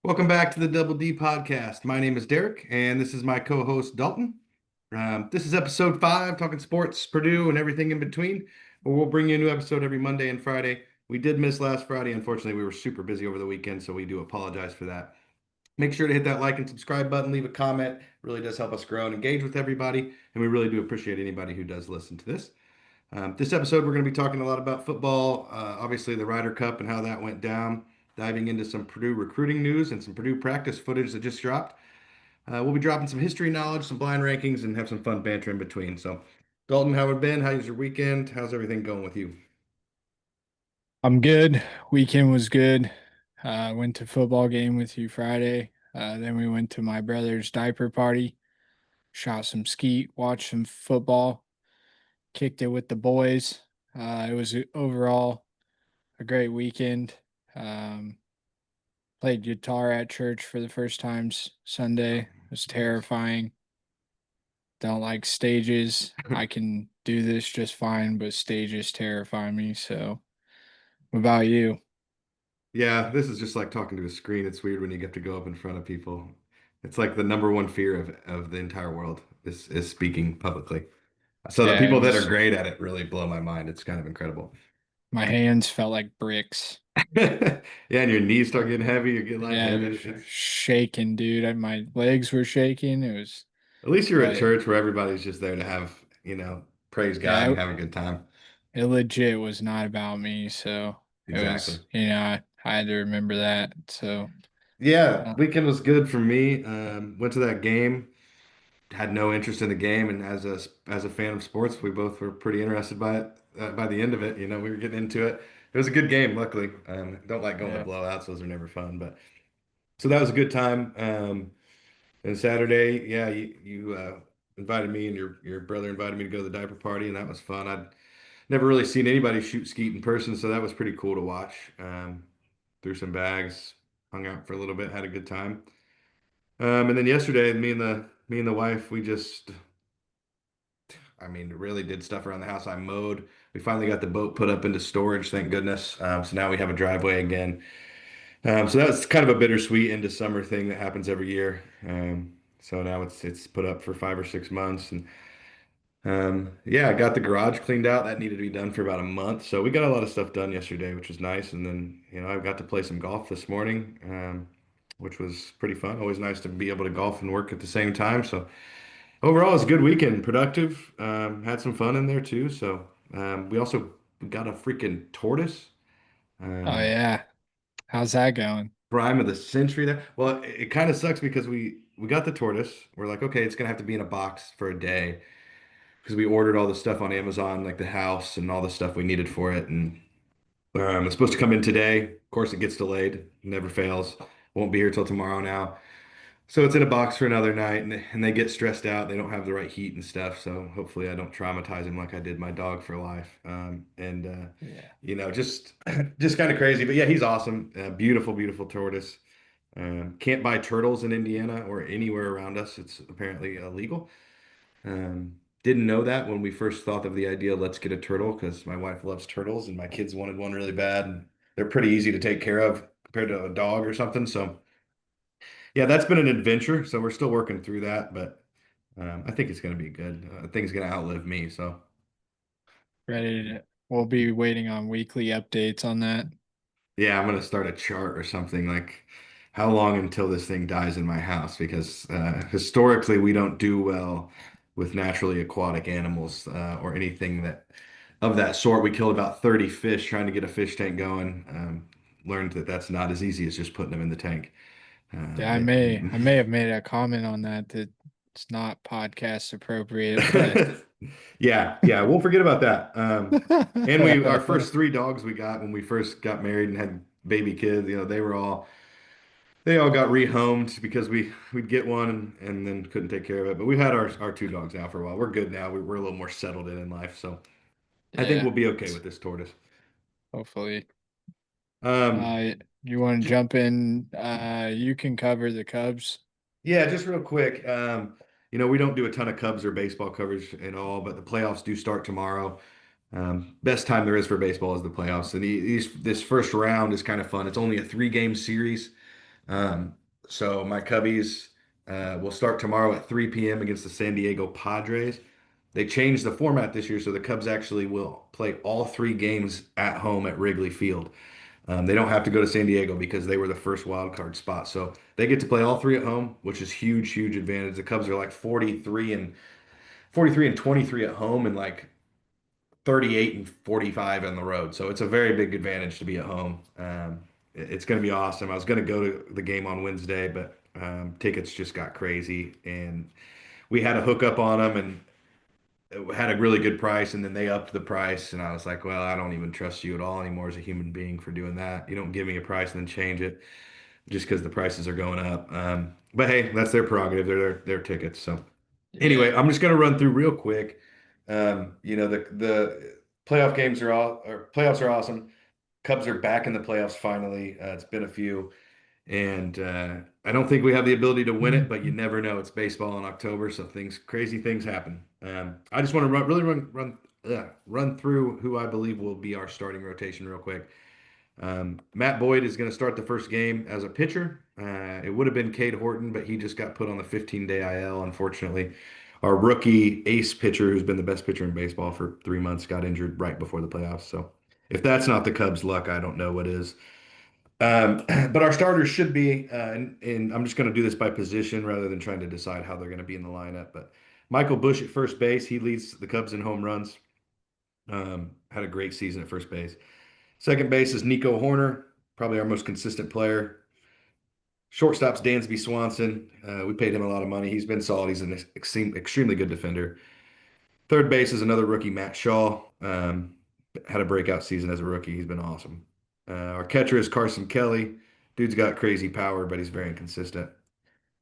Welcome back to the Double D podcast. My name is Derek, and this is my co-host Dalton. This is episode 5, talking sports, Purdue, and everything in between. We'll bring you a new episode every Monday and Friday. We did miss last Friday. Unfortunately, we were super busy over the weekend, so we do apologize for that. Make sure to hit that like and subscribe button, leave a comment. It really does help us grow and engage with everybody, and we really do appreciate anybody who does listen to this. This episode, we're going to be talking a lot about football, obviously the Ryder Cup and how that went down, diving into some Purdue recruiting news and some Purdue practice footage that just dropped. We'll be dropping some history knowledge, some blind rankings, and have some fun banter in between. So, Dalton, how it been? How's your weekend? How's everything going with you? I'm good. Weekend was good. Went to football game with you Friday. Then we went to my brother's diaper party, shot some skeet, watched some football, kicked it with the boys. It was overall a great weekend. Um, Played guitar at church for the first time Sunday. It was Nice. terrifying. Don't like stages. I can do this just fine, but stages terrify me. So, what about you? Yeah, this is just like talking to a screen. It's weird when you get to go up in front of people. It's like the number one fear of the entire world is speaking publicly. So the Yeah, it people that are was. great at it really blow my mind. It's kind of incredible. My hands felt like bricks. Yeah, and your knees start getting heavy, you get Yeah, it lightheaded. was It's shaking, dude. My legs were shaking. It was, at least you're at but church where everybody's just there to have, praise God yeah, and have a good time. it legit was not about me. So it Exactly. was, I had to remember that. So, Yeah, uh, weekend was good for me. Went to that game, had no interest in the game, and as a fan of sports, we both were pretty interested by it. By the end of it, we were getting into it. It was a good game, luckily. Don't like going to yeah. blowouts; those are never fun. But so that was a good time. And Saturday, yeah, you invited me and your brother invited me to go to the diaper party, and that was fun. I'd never really seen anybody shoot skeet in person, so that was pretty cool to watch. Threw some bags, hung out for a little bit, had a good time. And then yesterday, me and the wife, we just, I mean, really did stuff around the house. I mowed. We finally got the boat put up into storage, thank goodness. So now we have a driveway again. So that's kind of a bittersweet end of summer thing that happens every year. So now it's put up for 5 or 6 months, and yeah, I got the garage cleaned out. That needed to be done for about a month. So we got a lot of stuff done yesterday, which was nice. And then I got to play some golf this morning, which was pretty fun. Always nice to be able to golf and work at the same time. So overall, it's a good weekend, productive. Had some fun in there too. So we also got a freaking tortoise. Oh Um, yeah. How's that going? Prime of the century there. Well, it kind of sucks because we got the tortoise. We're like, okay, it's gonna have to be in a box for a day because we ordered all the stuff on Amazon, like the house and all the stuff we needed for it. And it's supposed to come in today. Of course, it gets delayed. Never fails. Won't be here till tomorrow now. So it's in a box for another night, and they get stressed out. They don't have the right heat and stuff. So hopefully, I don't traumatize him like I did my dog for life. And Yeah. just just kind of crazy. But yeah, he's awesome. Beautiful, beautiful tortoise. Can't buy turtles in Indiana or anywhere around us. It's apparently illegal. Didn't know that when we first thought of the idea, let's get a turtle, because my wife loves turtles and my kids wanted one really bad. And they're pretty easy to take care of compared to a dog or something. So yeah, that's been an adventure. So we're still working through that, but I think it's going to be good. I think it's going to outlive me. So We'll be waiting on weekly updates on that. yeah, I'm going to start a chart or something like how long until this thing dies in my house, because historically we don't do well with naturally aquatic animals or anything that of that sort. We killed about 30 fish trying to get a fish tank going. Learned that that's not as easy as just putting them in the tank. Yeah, They, I may have made a comment on that it's not podcast appropriate, but yeah, yeah, we'll forget about that. And our first 3 dogs we got when we first got married and had baby kids, they all got rehomed because we'd get one and then couldn't take care of it. But we've had our 2 dogs now for a while. We're good now. We're a little more settled in life, so I think yeah, we'll be okay with this tortoise. hopefully. Um, You want to j- jump in? You can cover the Cubs. yeah, just real quick. We don't do a ton of Cubs or baseball coverage at all, but the playoffs do start tomorrow. Best time there is for baseball is the playoffs, and this first round is kind of fun. It's only a 3-game series. Um, so my Cubbies will start tomorrow at 3 p.m. against the San Diego Padres. They changed the format this year, so the Cubs actually will play all three games at home at Wrigley Field. They don't have to go to San Diego because they were the first wild card spot. So they get to play all three at home, which is huge, huge advantage. The Cubs are like 43 and 23 at home and like 38 and 45 on the road. So it's a very big advantage to be at home. It's going to be awesome. I was going to go to the game on Wednesday, but tickets just got crazy and we had a hookup on them and it had a really good price and then they upped the price and I was like, well, I don't even trust you at all anymore as a human being for doing that. You don't give me a price and then change it just because the prices are going up. But hey, that's their prerogative. They're their tickets. So Yeah. anyway, I'm just going to run through real quick. The playoff games are all or playoffs are awesome. Cubs are back in the playoffs finally. It's been a few, and I don't think we have the ability to win it, but you never know. It's baseball in October, so crazy things happen. I just want to run through who I believe will be our starting rotation real quick. Matt Boyd is going to start the first game as a pitcher. It would have been Cade Horton, but he just got put on the 15-day IL, unfortunately. Our rookie ace pitcher, who's been the best pitcher in baseball for 3 months, got injured right before the playoffs. So if that's not the Cubs' luck, I don't know what is. But our starters should be, and I'm just going to do this by position rather than trying to decide how they're going to be in the lineup. But Michael Busch at first base, he leads the Cubs in home runs. Had a great season at first base. Second base is Nico Horner, probably our most consistent player. Shortstop's Dansby Swanson. We paid him a lot of money. He's been solid. He's an extremely good defender. Third base is another rookie, Matt Shaw. Had a breakout season as a rookie. He's been awesome. Our catcher is Carson Kelly. Dude's got crazy power, but he's very inconsistent.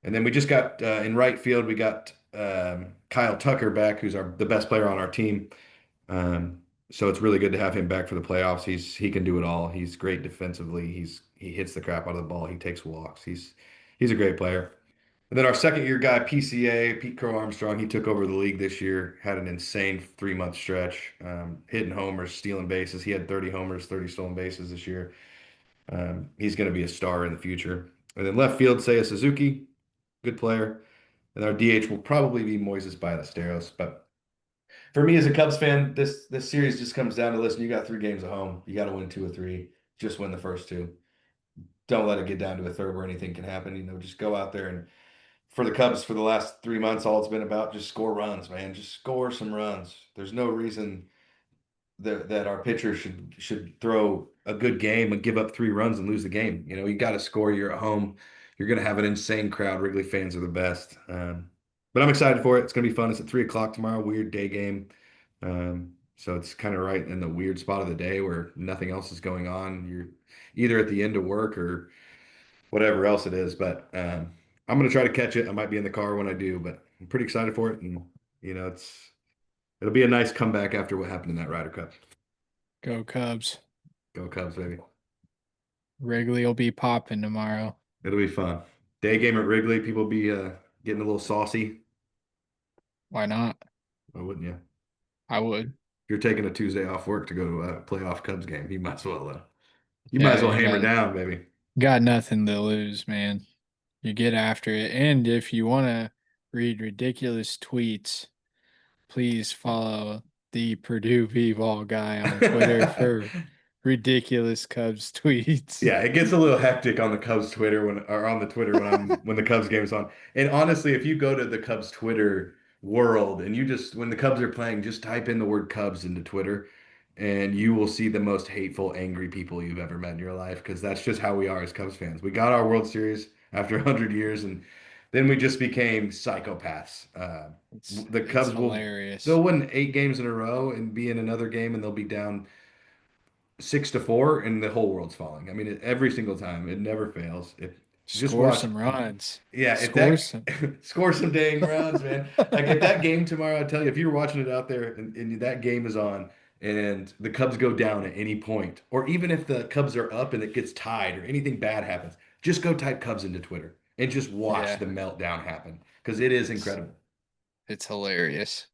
And then we just got in right field, we got Kyle Tucker back, who's the best player on our team. Um, so it's really good to have him back for the playoffs. He can do it all. He's great defensively. He hits the crap out of the ball. He takes walks. He's a great player. And then our second year guy, PCA, Pete Crow Armstrong, he took over the league this year, had an insane 3 month stretch, hitting homers, stealing bases. He had 30 homers, 30 stolen bases this year. He's going to be a star in the future. And then left field, Seiya Suzuki, good player. And our DH will probably be Moises Ballesteros, but for me as a Cubs fan, this series just comes down to listen, you got 3 games at home. You got to win 2 or 3. Just win the first 2. Don't let it get down to a third where anything can happen. Just go out there and for the Cubs for the last 3 months, all it's been about just score runs, man. Just score some runs. There's no reason that our pitcher should throw a good game and give up 3 runs and lose the game. You got to score. You're at home. You're going to have an insane crowd. Wrigley fans are the best. But I'm excited for it. It's going to be fun. It's at 3 o'clock tomorrow. Weird day game. So it's kind of right in the weird spot of the day where nothing else is going on. You're either at the end of work or whatever else it is. But I'm going to try to catch it. I might be in the car when I do, but I'm pretty excited for it. And it'll be a nice comeback after what happened in that Ryder Cup. Go Cubs. Go Cubs, baby. Wrigley will be popping tomorrow. It'll be fun. Day game at Wrigley, people be getting a little saucy. Why not? Why wouldn't you? I would. If you're taking a Tuesday off work to go to a playoff Cubs game, you might Yeah, as well you hammer got down, baby. got nothing to lose, man. You get after it. And if you want to read ridiculous tweets, please follow the Purdue V-ball guy on Twitter for ridiculous Cubs tweets. Yeah, it gets a little hectic on the Cubs Twitter or on the Twitter when the Cubs game's on. And honestly, if you go to the Cubs Twitter world and you just when the Cubs are playing, just type in the word Cubs into Twitter and you will see the most hateful, angry people you've ever met in your life because that's just how we are as Cubs fans. We got our World Series after 100 years and then we just became psychopaths. The It's Cubs hilarious. they'll win 8 games in a row and be in another game and they'll be down 6-4 and the whole world's falling. I mean, every single time, it never fails. If just Score watch, some runs. yeah, if Score that some. score some dang runs, man. Like if that game tomorrow, I tell you, if you're watching it out there and that game is on and the Cubs go down at any point, or even if the Cubs are up and it gets tied or anything bad happens, just go type Cubs into Twitter and just watch Yeah, the meltdown happen because it is it's, incredible. it's hilarious.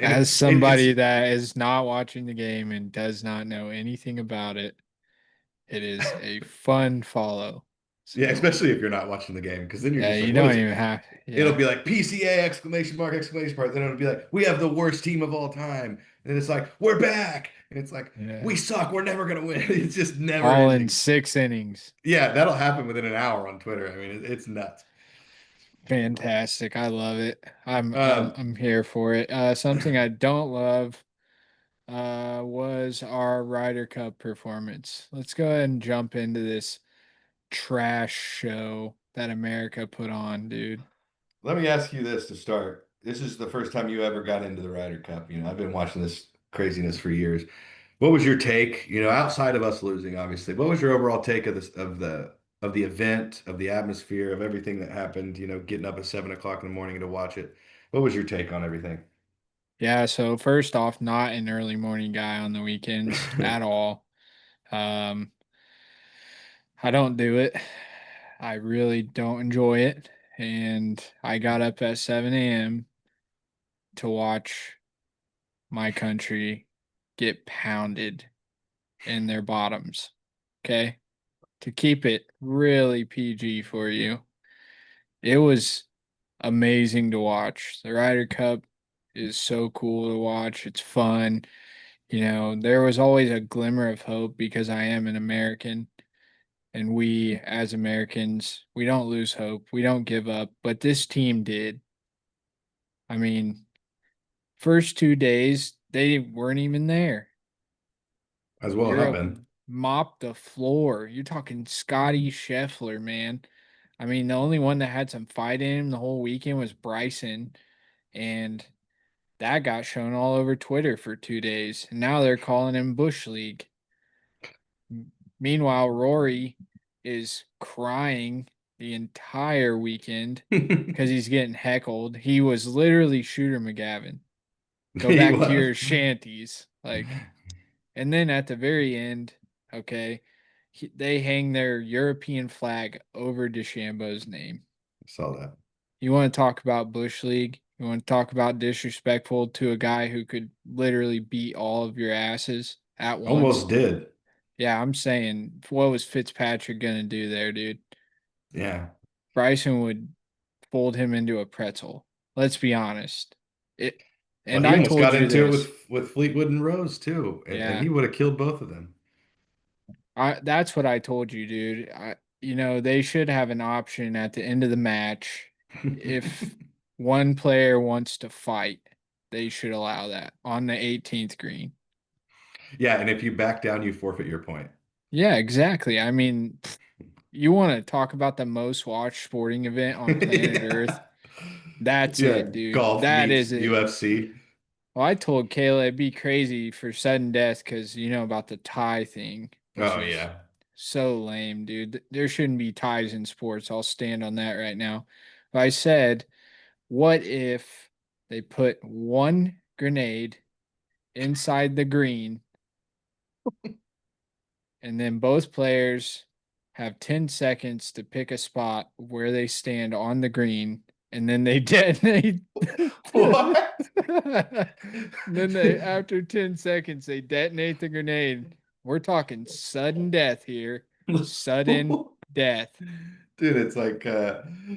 And As it's somebody that is not watching the game and does not know anything about it, it is a fun follow. Yeah, So especially if you're not watching the game, because then you're yeah, just you like, what don't is it? even have. It'll Yeah, be like PCA exclamation mark exclamation mark. Then it'll be like, we have the worst team of all time. And it's like, we're back. And it's like, yeah. we suck. We're never gonna win. It's just never All in ending. 6 innings. Yeah, that'll happen within an hour on Twitter. I mean, it's nuts. Fantastic. I love it. I'm Um, I'm here for it. Something I don't love was our Ryder Cup performance. Let's go ahead and jump into this trash show that America put on, dude. Let me ask you this to start. This is the first time you ever got into the Ryder Cup. I've been watching this craziness for years. What was your take, outside of us losing, obviously? What was your overall take of this of the event, of the atmosphere, of everything that happened, getting up at 7 o'clock in the morning to watch it? What was your take on everything? Yeah, so first off, not an early morning guy on the weekends at all. Um, I don't do it. I really don't enjoy it. And I got up at 7 a.m. to watch my country get pounded in their bottoms. Okay. To keep it really PG for you, it was amazing to watch. The Ryder Cup is so cool to watch. It's fun. There was always a glimmer of hope because I am an American. And we, as Americans, we don't lose hope. We don't give up. But this team did. I mean, first 2 days, they weren't even there. As well have Europe been. mopped the floor. You're talking Scotty Scheffler, man. I mean, the only one that had some fight in him the whole weekend was Bryson, and that got shown all over Twitter for 2 days. And now they're calling him Bush League. Meanwhile, Rory is crying the entire weekend because he's getting heckled. He was literally Shooter McGavin. Go He back to was. your shanties. Like, and then at the very end, okay, they hang their European flag over DeChambeau's name. Saw that. You want to talk about Bush League? You want to talk about disrespectful to a guy who could literally beat all of your asses at once? Almost did. Yeah, I'm saying, what was Fitzpatrick gonna do there, dude? Yeah. Bryson would fold him into a pretzel. Let's be honest. It, Well, and he I almost told got you into it this. with Fleetwood and Rose too, and Yeah, he would have killed both of them. that's what I told you, dude. They should have an option at the end of the match. If one player wants to fight, they should allow that on the 18th green. Yeah, and if you back down, you forfeit your point. Yeah, exactly. I mean, you want to talk about the most watched sporting event on planet Earth? Yeah. That's Yeah, it, dude. golf That meets is it. UFC. Well, I told Kayla it'd be crazy for sudden death because you know about the tie thing, which Oh is yeah. so lame, dude. There shouldn't be ties in sports. I'll stand on that right now. But I said, what if they put one grenade inside the green and then both players have 10 seconds to pick a spot where they stand on the green and then they detonate. What? Then they, after 10 seconds, they detonate the grenade. We're talking sudden death here. Sudden death. Dude, it's like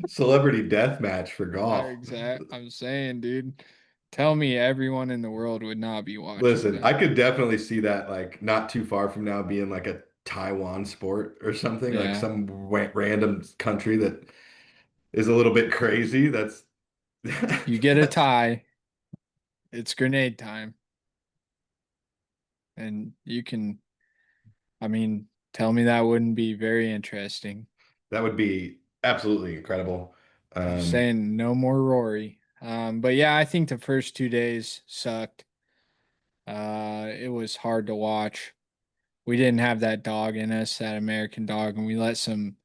celebrity death match for I golf. exact. I'm saying, dude. Tell me everyone in the world would not be watching Listen, I that. could definitely see that like not too far from now being like a Taiwan sport or something, like Yeah. some random country that is a little bit crazy. That's You get a that's tie, it's grenade time. And you can, I mean, tell me that wouldn't be very interesting. that would be absolutely incredible. I'm Um, saying no more Rory. But yeah, I think the first 2 days sucked. It was hard to watch. We didn't have that dog in us, that American dog, and we let some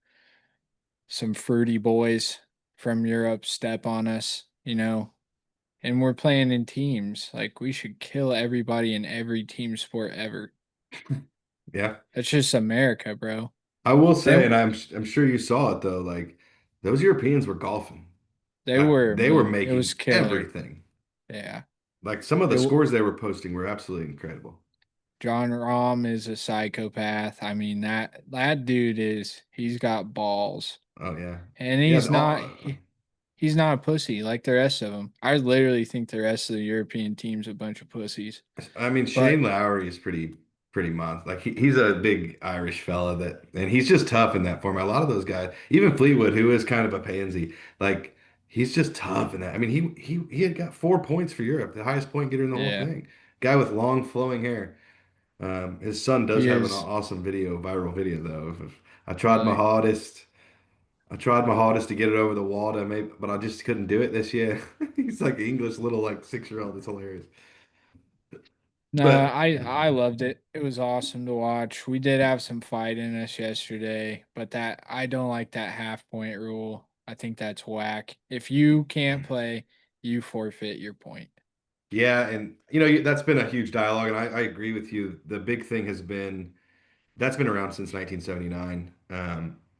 fruity boys from Europe step on us, And we're playing in teams. Like we should kill everybody in every team sport ever. yeah. That's just America, bro. I will say, and Then I'm sure you saw it though, like those Europeans were golfing. they Like were, they were man. It was making killer. everything. Yeah. Like some of It the w- scores they were posting were absolutely incredible. John Rahm is a psychopath. I mean that dude he's got balls. Oh yeah, And yeah. he's not a pussy like the rest of them. I literally think the rest of the European team's a bunch of pussies. I mean, Shane But Lowry is pretty month. Like he's a big Irish fella and he's just tough in that form. A lot of those guys, even Fleetwood, who is kind of a pansy, like he's just tough in that. I mean, he had got 4 points for Europe, the highest point getter in the whole yeah, thing. Guy with long flowing hair. His son does he have an is awesome viral video though. I tried my really. hardest. I tried my hardest to get it over the wall to make, but I just couldn't do it this year. He's like an English little like 6-year-old. It's hilarious. No, But I loved it. It was awesome to watch. We did have some fight in us yesterday, but that I don't like that half point rule. I think that's whack. If you can't play, you forfeit your point. yeah, and that's been a huge dialogue, and I agree with you. The big thing has been that's been around since 1979.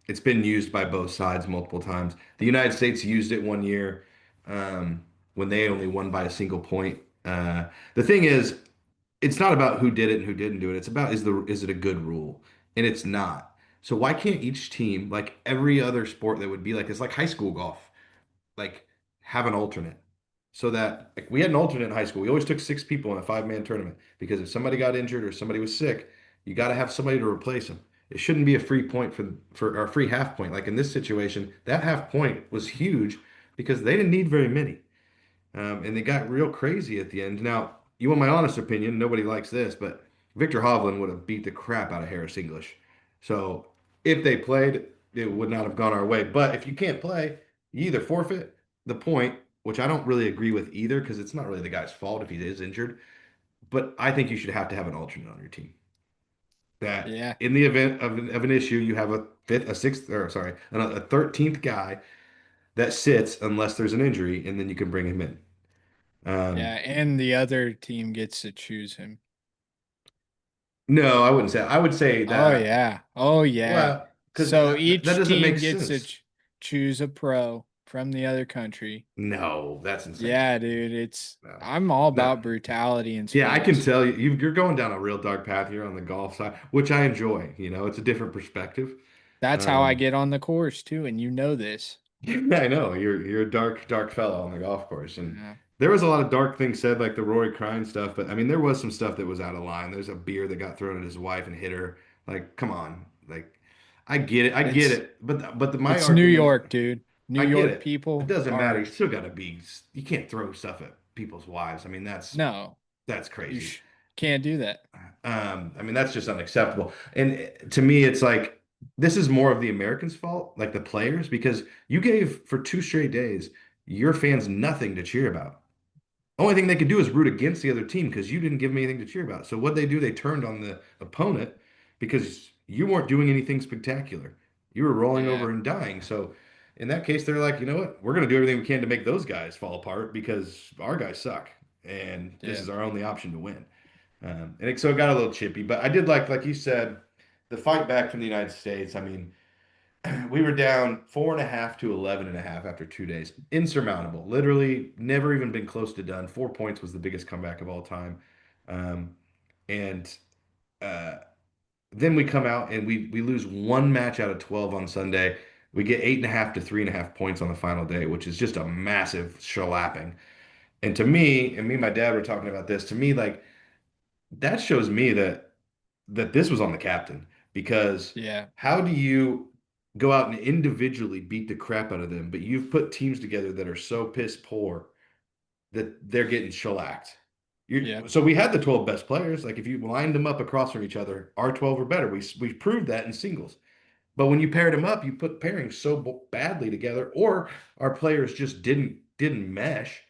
It's been used by both sides multiple times. The United States used it one year when they only won by a single point. The thing is, it's not about who did it and who didn't do it. It's about is it a good rule? And it's not. So why can't each team, like every other sport that would be like this, like high school golf, like have an alternate? So that like we had an alternate in high school. We always took 6 people in a 5-man tournament because if somebody got injured or somebody was sick, you got to have somebody to replace them. It shouldn't be a free point for or a free half point. Like in this situation, that half point was huge because they didn't need very many. And they got real crazy at the end. Now, you want my honest opinion? Nobody likes this, but Victor Hovland would have beat the crap out of Harris English. So if they played, it would not have gone our way. But if you can't play, you either forfeit the point, which I don't really agree with either, because it's not really the guy's fault if he is injured. But I think you should have to have an alternate on your team. That Yeah. in the event of an issue, you have a fifth, a sixth, or sorry, a 13th guy that sits unless there's an injury, and then you can bring him in. Yeah, Um, and the other team gets to choose him. No, I wouldn't say. I would say Oh that. yeah. Oh yeah. Well, because So that each doesn't make team gets to sense. choose a pro from the other country. No, that's insane. Yeah, dude, it's No, I'm all no. about brutality in Yeah, I can sports. tell you're going down a real dark path here on the golf side, which I enjoy. It's a different perspective. That's how I Um, get on the course too, and you know this. I know you're a dark fellow on the golf course, and Yeah. there was a lot of dark things said, like the Rory crying stuff. But I mean, there was some stuff that was out of line. There's a beer that got thrown at his wife and hit her. Like, come on, like I get It's it. My it's New argument. York, dude. New I get York it. It people doesn't matter. You are still got to be. You can't throw stuff at people's wives. I mean, no, that's you crazy. can't do that. I mean, that's just unacceptable. And to me, it's like this is more of the Americans' fault, like the players, because you gave for 2 straight days your fans nothing to cheer about. Only thing they could do is root against the other team because you didn't give them anything to cheer about. So what they do, they turned on the opponent because you weren't doing anything spectacular. You were rolling Yeah, over and dying. So in that case, they're like, you know what? We're going to do everything we can to make those guys fall apart because our guys suck, and this yeah, is our only option to win. So it got a little chippy, but I did like you said, the fight back from the United States. I mean, we were down 4.5 to 11.5 after 2 days. Insurmountable. Literally never even been close to done. 4 points was the biggest comeback of all time. Um, and uh, then we come out and we lose one match out of 12 on Sunday. We get 8.5 to 3.5 points on the final day, which is just a massive shellapping. And to me, and me and my dad were talking about this, to me, like that shows me that this was on the captain because yeah, how do you go out and individually beat the crap out of them, but you've put teams together that are so piss poor that they're getting shellacked. yeah, So we had the 12 best players. Like if you lined them up across from each other, our 12 were better. We proved that in singles. But when you paired them up, you put pairings so badly together, or our players just didn't mesh.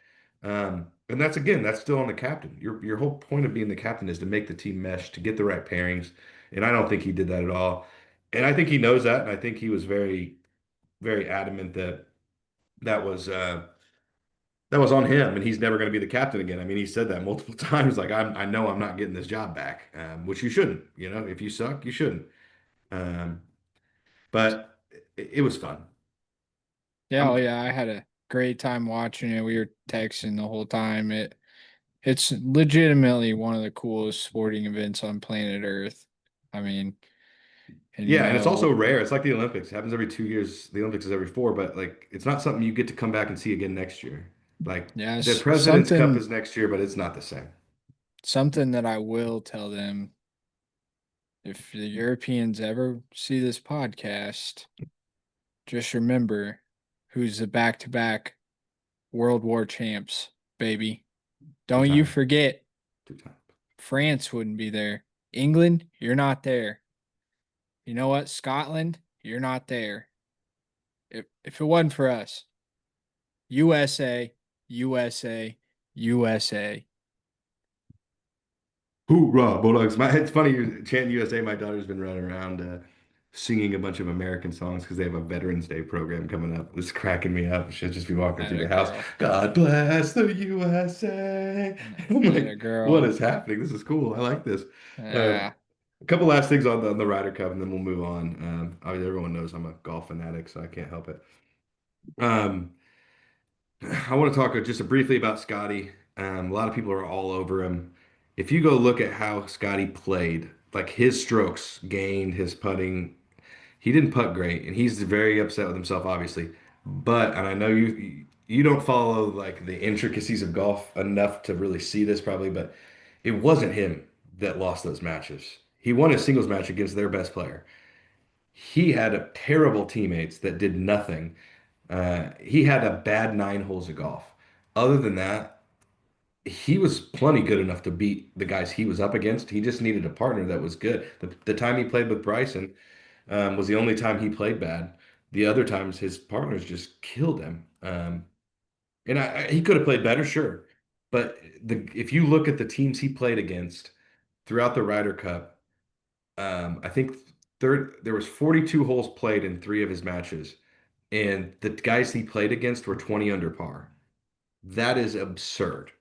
And that's again, that's still on the captain. Your whole point of being the captain is to make the team mesh, to get the right pairings. And I don't think he did that at all. And I think he knows that, and I think he was very adamant that that was uh, that was on him, and he's never going to be the captain again. I mean, he said that multiple times. Like I know I'm not getting this job back, which you shouldn't. If you suck, you shouldn't. Um, but it was fun. yeah. Oh I'm yeah, I had a great time watching it. We were texting the whole time. It's legitimately one of the coolest sporting events on planet Earth. I mean, and Yeah, and it's also rare. It's like the Olympics. It happens every 2 years. The Olympics is every four, but like it's not something you get to come back and see again next year. Like the yes, President's Cup is next year, but it's not the same. something that I will tell them if the Europeans ever see this podcast, just remember who's the back-to-back World War champs, baby. Two Don't you times, forget, 2 times. France wouldn't be there. England, you're not there. You know what? Scotland, you're not there. If it wasn't for us, USA, USA, USA. Hoorah, Bulldogs. It's funny you're chanting USA. My daughter's been running around singing a bunch of American songs because they have a Veterans Day program coming up. It's cracking me up. She'll just be walking through Atta the house. girl. God bless the USA. I'm Atta like, what girl. is happening? This is cool. I like this. Uh, Yeah, a couple last things on the Ryder Cup, and then we'll move on. Obviously, everyone knows I'm a golf fanatic, so I can't help it. Um, I want to talk just briefly about Scotty. A lot of people are all over him. If you go look at how Scotty played, like his strokes gained, his putting, he didn't putt great, and he's very upset with himself, obviously. But, and I know you don't follow like the intricacies of golf enough to really see this probably, but it wasn't him that lost those matches. He won a singles match against their best player. He had terrible teammates that did nothing. He had a bad 9 holes of golf. Other than that, he was plenty good enough to beat the guys he was up against. He just needed a partner that was good. The time he played with Bryson was the only time he played bad. The other times his partners just killed him. And he could have played better, sure. But if you look at the teams he played against throughout the Ryder Cup, I think there was 42 holes played in 3 of his matches, and the guys he played against were 20 under par. That is absurd.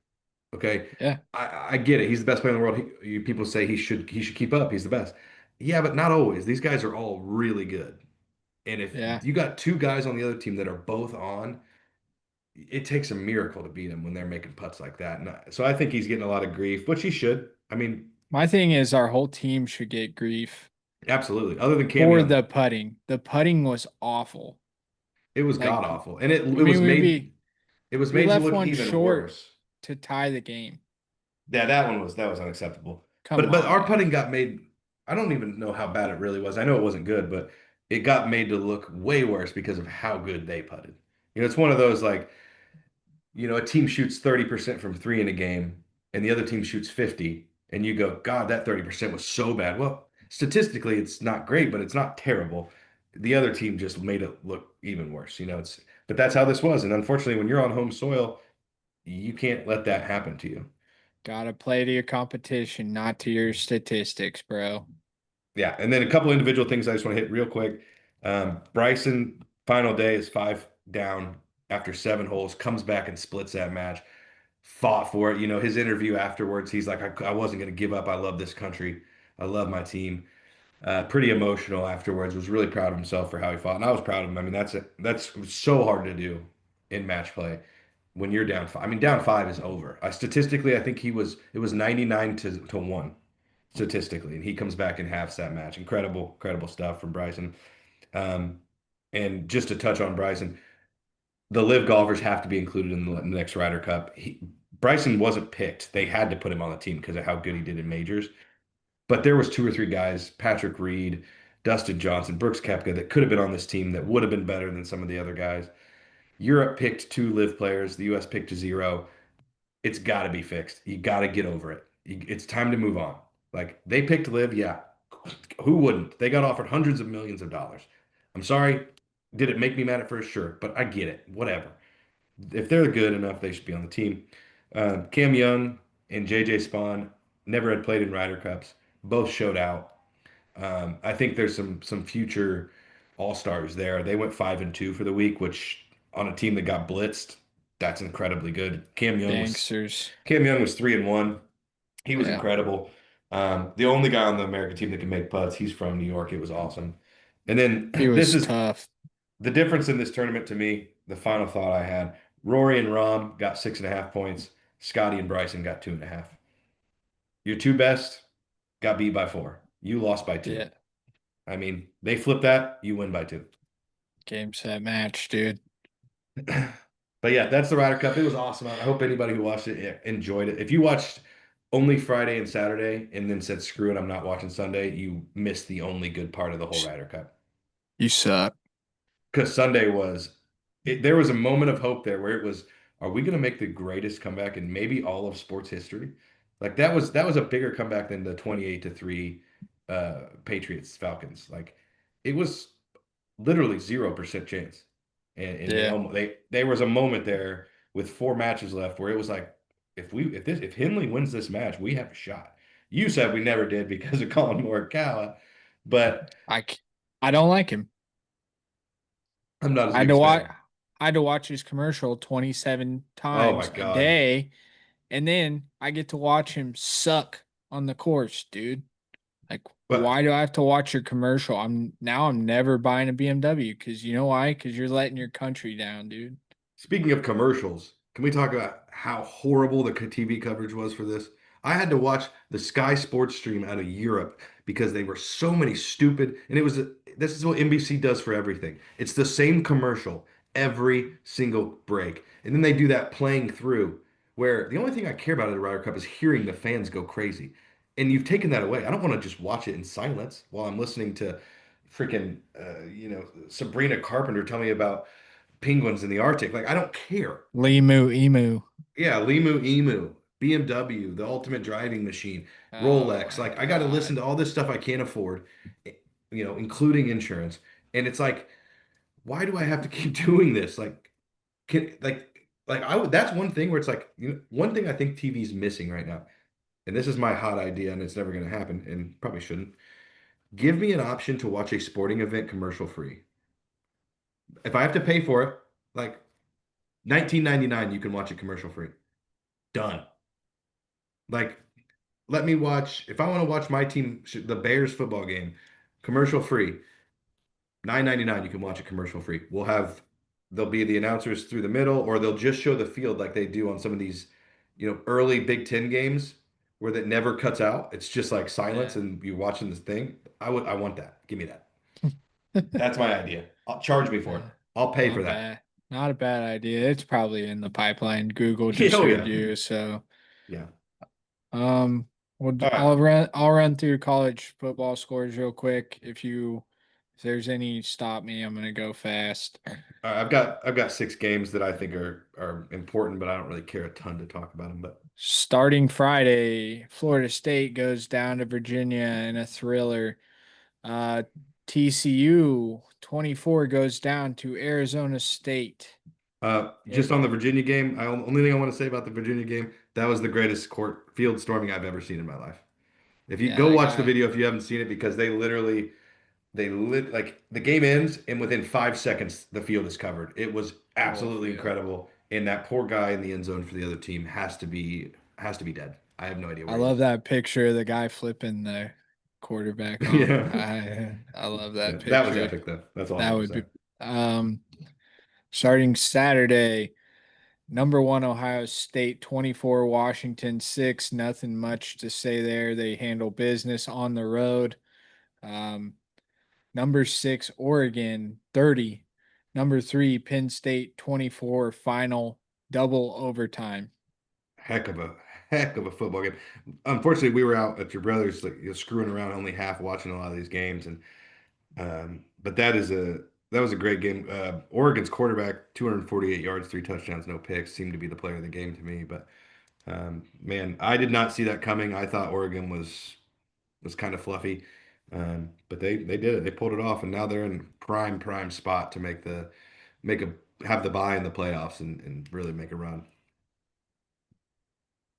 Okay, yeah, I get it. He's the best player in the world. People say he should keep up. He's the best. Yeah, but not always. These guys are all really good. And if yeah. you got 2 guys on the other team that are both on, it takes a miracle to beat them when they're making putts like that. So I think he's getting a lot of grief, which he should. I mean, My thing is our whole team should get grief absolutely. Other than Cam for Young, the putting. The putting was awful. it was god Like, awful, and it I it mean, was made it was we made to left look one even short worse. to tie the game. Yeah, that was unacceptable. Come But our on. putting got made. I don't even know how bad it really was. I know it wasn't good, but it got made to look way worse because of how good they putted. It's one of those like, a team shoots 30% from three in a game and the other team shoots 50, and you go, God, that 30% was so bad. Well, statistically, it's not great, but it's not terrible. The other team just made it look even worse. But that's how this was. And unfortunately, when you're on home soil, you can't let that happen to you. Gotta play to your competition, not to your statistics, bro. Yeah, and then a couple individual things I just want to hit real quick. Bryson, final day is 5 down after 7 holes, comes back and splits that match. Fought for it. His interview afterwards, he's like, I wasn't going to give up. I love this country. I love my team. Pretty emotional afterwards. Was really proud of himself for how he fought, and I was proud of him. I mean, that's so hard to do in match play when you're down 5. I mean, down 5 is over. Statistically, I think it was 99 to 1 statistically, and he comes back and halves that match. Incredible, incredible stuff from Bryson. Um, and just to touch on Bryson, the live golfers have to be included in the next Ryder Cup. Bryson wasn't picked. They had to put him on the team because of how good he did in majors. But there was 2 or 3 guys, Patrick Reed, Dustin Johnson, Brooks Koepka, that could have been on this team that would have been better than some of the other guys. Europe picked 2 live players. The U.S. picked 0. It's got to be fixed. You got to get over it. It's time to move on. Like they picked live, yeah. Who wouldn't? They got offered hundreds of millions of dollars. I'm sorry. Did it make me mad at first? Sure, but I get it. Whatever. If they're good enough, they should be on the team. Cam Young and JJ Spawn never had played in Ryder Cups. Both showed out. I think there's some future all stars there. They went 5-2 for the week, which on a team that got blitzed, that's incredibly good. Gangsters. Cam Young was 3-1. He was Yeah. incredible. The only guy on the American team that can make putts. He's from New York. It was awesome. And then He this was is tough. the difference in this tournament to me. The final thought I had: Rory and Rahm got 6.5 points. Scotty and Bryson got 2.5. Your two best got beat by 4. You lost by 2. Yeah. I mean, they flip that, you win by 2. Game set match, dude. But yeah, that's the Ryder Cup. It was awesome. I hope anybody who watched it enjoyed it. If you watched only Friday and Saturday and then said, screw it, I'm not watching Sunday, you missed the only good part of the whole Ryder Cup. You suck. Because Sunday there was a moment of hope there where it was, are we going to make the greatest comeback in maybe all of sports history? Like that was a bigger comeback than the 28-3 Patriots Falcons. Like it was literally 0% chance. And they Yeah. almost there was a moment there with 4 matches left where it was like if Henley wins this match, we have a shot. You said we never did because of Colin Morikawa, but I c- I don't like him. I'm not as I had big to a watch fan. I had to watch his commercial 27 Oh my times a God. day, and then I get to watch him suck on the course, dude. Like, But why do I have to watch your commercial? I'm never buying a BMW because you know why? Because you're letting your country down, dude. speaking of commercials, can we talk about how horrible the TV coverage was for this? I had to watch the Sky Sports stream out of Europe because they were so many stupid, and this is what NBC does for everything. It's the same commercial every single break, and then they do that playing through, where the only thing I care about at the Ryder Cup is hearing the fans go crazy, and you've taken that away. I don't want to just watch it in silence while I'm listening to freaking Sabrina Carpenter tell me about penguins in the Arctic. Like I don't care. Limu Emu. Yeah, Limu Emu, BMW, the ultimate driving machine, Oh Rolex. my Like I got to listen God. to all this stuff I can't afford, including insurance. And it's like, why do I have to keep doing this? Like, I would. That's one thing where it's like, one thing I think TV's missing right now. And this is my hot idea, and it's never going to happen, and probably shouldn't. Give me an option to watch a sporting event commercial free. If I have to pay for it, like 19.99, you can watch it commercial free. Done. Like, let me watch, if I want to watch my team, the Bears football game, commercial free, 9.99, you can watch it commercial free. There'll be the announcers through the middle, or they'll just show the field like they do on some of these, early Big Ten games where that never cuts out. It's just like silence Yeah. and you're watching this thing. I want that. Give me that. That's my idea. Charge me for it. Uh, I'll pay for Not that. bad. Not a bad idea. It's probably in the pipeline. Google just Oh heard yeah. you, so Yeah. um, All right. I'll run through college football scores real quick. If there's any stop me, I'm gonna go fast. I've got 6 games that I think are important, but I don't really care a ton to talk about them. But Starting Friday, Florida State goes down to Virginia in a thriller. Uh, TCU 24 goes down to Arizona State. just It, on the Virginia game, only thing I want to say about the Virginia game, that was the greatest court field storming I've ever seen in my life. If you yeah, go that watch the guy video if you haven't seen it, because they lit like the game ends and within 5 seconds the field is covered. It was full absolutely field. incredible, and that poor guy in the end zone for the other team has to be dead. I have no idea I where he love is. that picture of the guy flipping the quarterback off. Yeah, I love that yeah, that was picture. epic though. That's all I That have to would say. be um starting Saturday. Number one, Ohio State 24, Washington 6. Nothing much to say there. They handle business on the road. Um, number 6, Oregon 30. Number 3, Penn State 24. Final double overtime. Heck of a heck of a football game. Unfortunately, we were out at your brother's, like, screwing around only half watching a lot of these games, and but that was a great game. Oregon's quarterback, 248 yards, 3 touchdowns, no picks, seemed to be the player of the game to me. But man, I did not see that coming. I thought Oregon was kind of fluffy, but they did it. They pulled it off, and now they're in prime spot to make a have the bye in the playoffs and really make a run.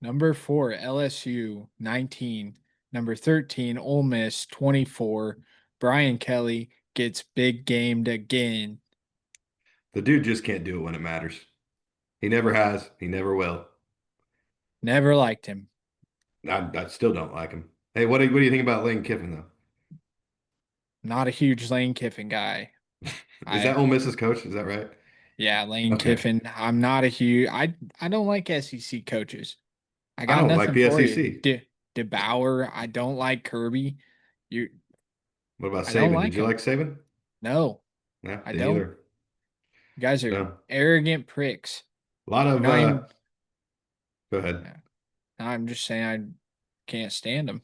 Number 4, LSU 19. Number 13, Ole Miss 24. Brian Kelly gets big gamed again. The dude just can't do it when it matters. He never has. He never will. Never liked him. I still don't like him. Hey, what do you think about Lane Kiffin though? Not a huge Lane Kiffin guy. Is that I Ole Miss's coach? Is that right? Yeah, Lane Okay. Kiffin. I'm not a huge. I don't like SEC coaches. I I got don't like nothing the for you. SEC. DeBauer. I don't like Kirby. You. What about I don't Saban? Did like you him. like Saban? No, Yeah, I didn't don't. either. You guys are No. arrogant pricks. A lot You're of not even. go ahead. Yeah, I'm just saying I can't stand them.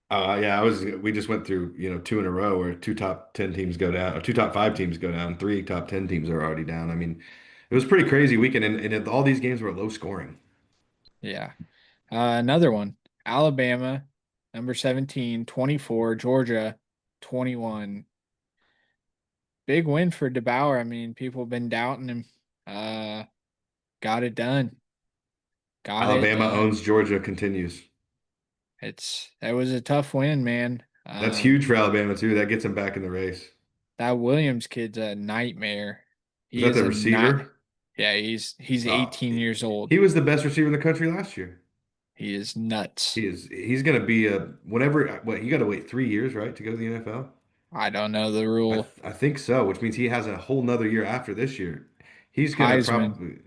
Yeah, we just went through, two in a row where two top 10 teams go down, or two top five teams go down, three top 10 teams are already down. I mean, it was a pretty crazy weekend, and all these games were low scoring. Yeah. Another one. Alabama, number 17, 24. Georgia, 21. Big win for DeBauer. I mean, people have been doubting him. Uh, got it done. Got it Alabama done. owns Georgia continues. That was a tough win, man. That's huge for Alabama too. That gets them back in the race. That Williams kid's a nightmare. Was He that is the a night. receiver? Yeah, he's Uh, 18 years old. he was the best receiver in the country last year. He is nuts. He's going to be a whenever what you got to wait 3 years, right, to go to the NFL? I don't know the rule. I think so, which means he has a whole nother year after this year. He's gonna Heisman. probably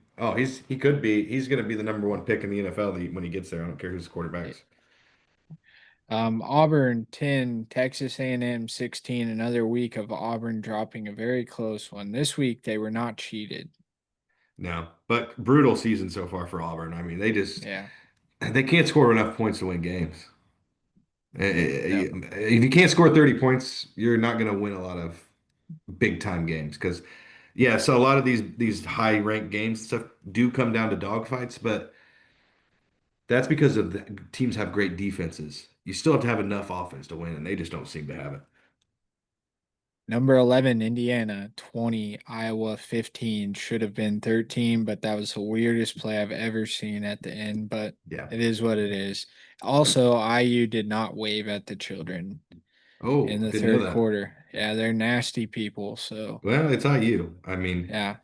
he could be he's gonna be the number one pick in the NFL when he gets there. I don't care who's quarterbacks. Auburn 10, Texas A&M 16. Another week of Auburn dropping a very close one. This week they were not cheated. No, but brutal season so far for Auburn. I mean, Yeah. they can't score enough points to win games. No. If you can't score 30 points, you're not gonna win a lot of big time games because yeah, so a lot of these high ranked games and stuff do come down to dogfights, but that's because of the teams have great defenses. You still have to have enough offense to win, and they just don't seem to have it. Number 11, Indiana 20, Iowa 15. Should have been 13, but that was the weirdest play I've ever seen at the end. But Yeah. it is what it is. Also, IU did not wave at the children in Oh, the didn't know third that. quarter. Yeah, they're nasty people. So, Well, it's not you. I mean, yeah,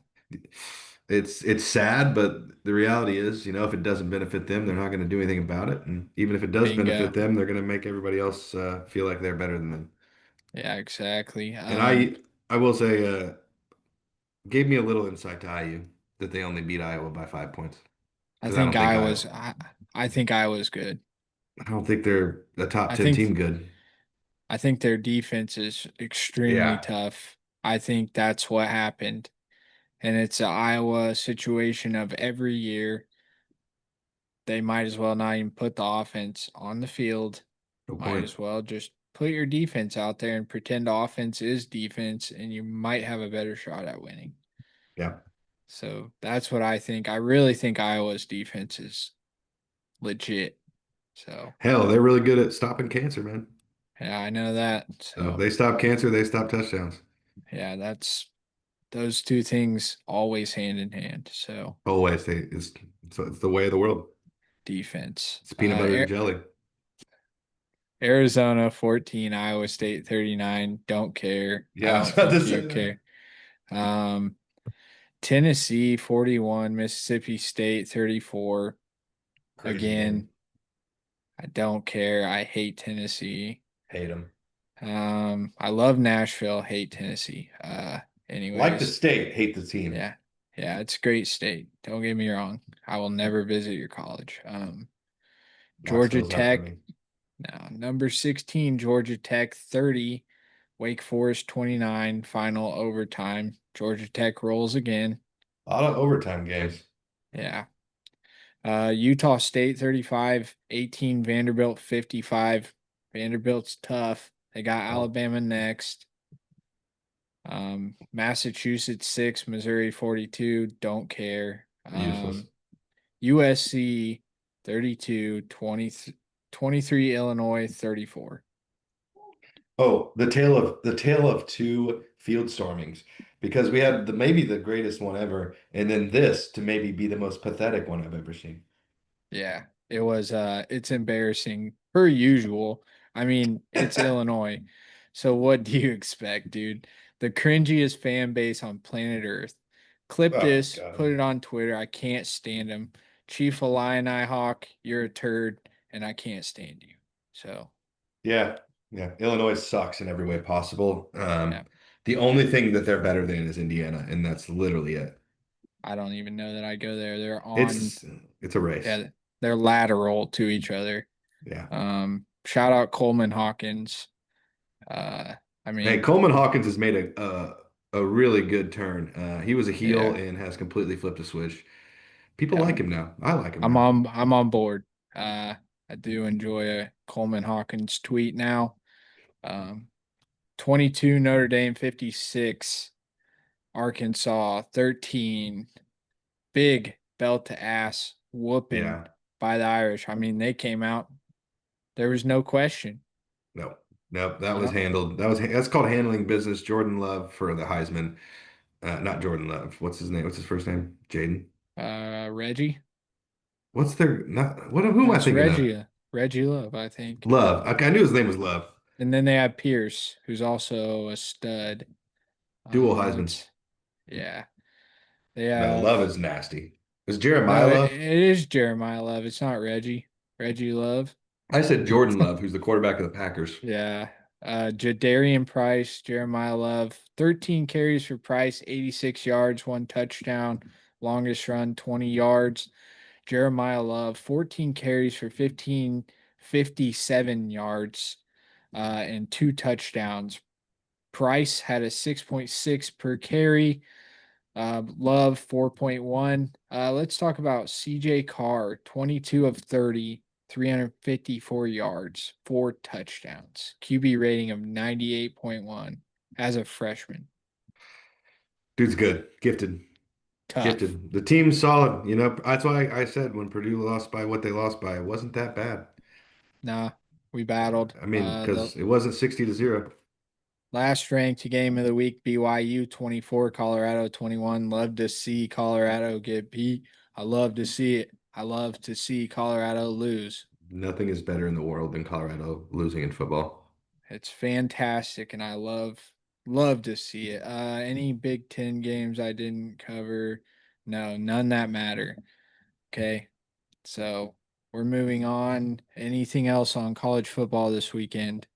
it's sad, but the reality is, if it doesn't benefit them, they're not going to do anything about it. And even if it does benefit bingo. them, they're going to make everybody else feel like they're better than them. Yeah, exactly. And I will say, gave me a little insight to IU that they only beat Iowa by 5 points I because I think don't think Iowa. Iowa's I, I think Iowa's good. I don't think they're a top I 10 think team good. I think their defense is extremely Yeah, tough. I think that's what happened. And it's an Iowa situation of every year. They might as well not even put the offense on the field. no Might point. as well just put your defense out there and pretend offense is defense, and you might have a better shot at winning. Yeah. So that's what I think. I really think Iowa's defense is legit. So Hell, they're really good at stopping cancer, man. yeah, I know that. So if So they stop cancer, they stop touchdowns. yeah, that's those two things always hand in hand. So Always, it's the way of the world. defense. It's peanut butter and jelly. Arizona 14, Iowa State 39. Don't care. I Yeah, I was don't about to think say you that. care. Um, Tennessee 41, Mississippi State 34. Crazy game. Again, I don't care. I hate Tennessee. Hate them. I love Nashville, hate Tennessee. Like the Anyways, state, hate the team. yeah. Yeah, it's a great state. Don't get me wrong. I will never visit your college. Georgia Knoxville's not for Tech, me. no, number 16, Georgia Tech 30, Wake Forest 29, final overtime. Georgia Tech rolls again. A lot of overtime games. Yeah. Utah State 35, 18, Vanderbilt 55. Vanderbilt's tough. They got Oh, Alabama next. Massachusetts 6, Missouri 42. Don't care. useless. USC 32, 23, Illinois 34. Oh, the tale of two field stormings because we had maybe the greatest one ever, and then this to maybe be the most pathetic one I've ever seen. Yeah, it was it's embarrassing per usual. I mean, it's Illinois. So what do you expect, dude? The cringiest fan base on planet Earth. Clip Oh my this, God. put it on Twitter. I can't stand him. Chief Illini Hawk, you're a turd, and I can't stand you. So Yeah, yeah. Illinois sucks in every way possible. yeah. The only thing that they're better than is Indiana, and that's literally it. I don't even know that I go there. They're on, It's it's a race. yeah, they're lateral to each other. Yeah. Shout out Coleman Hawkins. Uh, I Hey, mean, Coleman Hawkins has made a really good turn. He was a heel yeah, and has completely flipped a switch. People yeah, like him now. I like him I'm now. on, I'm on board. I do enjoy a Coleman Hawkins tweet now. Um, 22 Notre Dame, 56 Arkansas, 13. Big belt to ass whooping Yeah. by the Irish. I mean, they came out. There was no question. No. No, that was No. handled. That's called handling business. Jordan Love for the Heisman. Not Jordan Love. What's his name? What's his first name? Jaden. Reggie. What's their not what who am I That's thinking of? Reggie Love, I think. Love. Okay, I knew his name was Love. And then they have Pierce, who's also a stud. Dual Heismans. Let's Yeah. They No, Love have is nasty. Is No, Jeremiah it Love? is Jeremiah Love. It's not Reggie. Reggie Love. I said Jordan Love, who's the quarterback of the Packers. Yeah. Jadarian Price, Jeremiah Love, 13 carries for Price, 86 yards, one touchdown, longest run, 20 yards. Jeremiah Love, 14 carries for 15, 57 yards, and two touchdowns. Price had a 6.6 per carry. Love 4.1. Let's talk about CJ Carr, 22 of 30, 354 yards, four touchdowns, QB rating of 98.1 as a freshman. Dude's good. Gifted. Tough. Gifted. The team's solid. That's why I said when Purdue lost by what they lost by, it wasn't that bad. Nah, we battled. I mean, The because it wasn't 60-0. last ranked game of the week, BYU 24, Colorado 21. Love to see Colorado get beat. I love to see it. I love to see Colorado lose. Nothing is better in the world than Colorado losing in football. It's fantastic, and I love to see it. Any Big Ten games I didn't cover? No, none that matter. Okay, so we're moving on. Anything else on college football this weekend?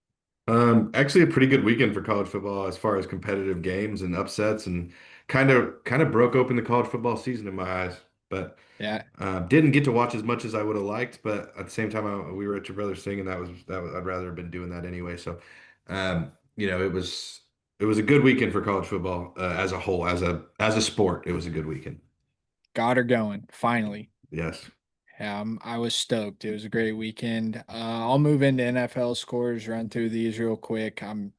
Actually, a pretty good weekend for college football as far as competitive games and upsets, and kind of broke open the college football season in my eyes. But Yeah, didn't get to watch as much as I would have liked. But at the same time, we were at your brother's thing, and that was I'd rather have been doing that anyway. So, it was a good weekend for college football as a whole, as a sport. It was a good weekend. got her going finally. Yes. Yeah, I was stoked. It was a great weekend. I'll move into NFL scores, run through these real quick. I mean,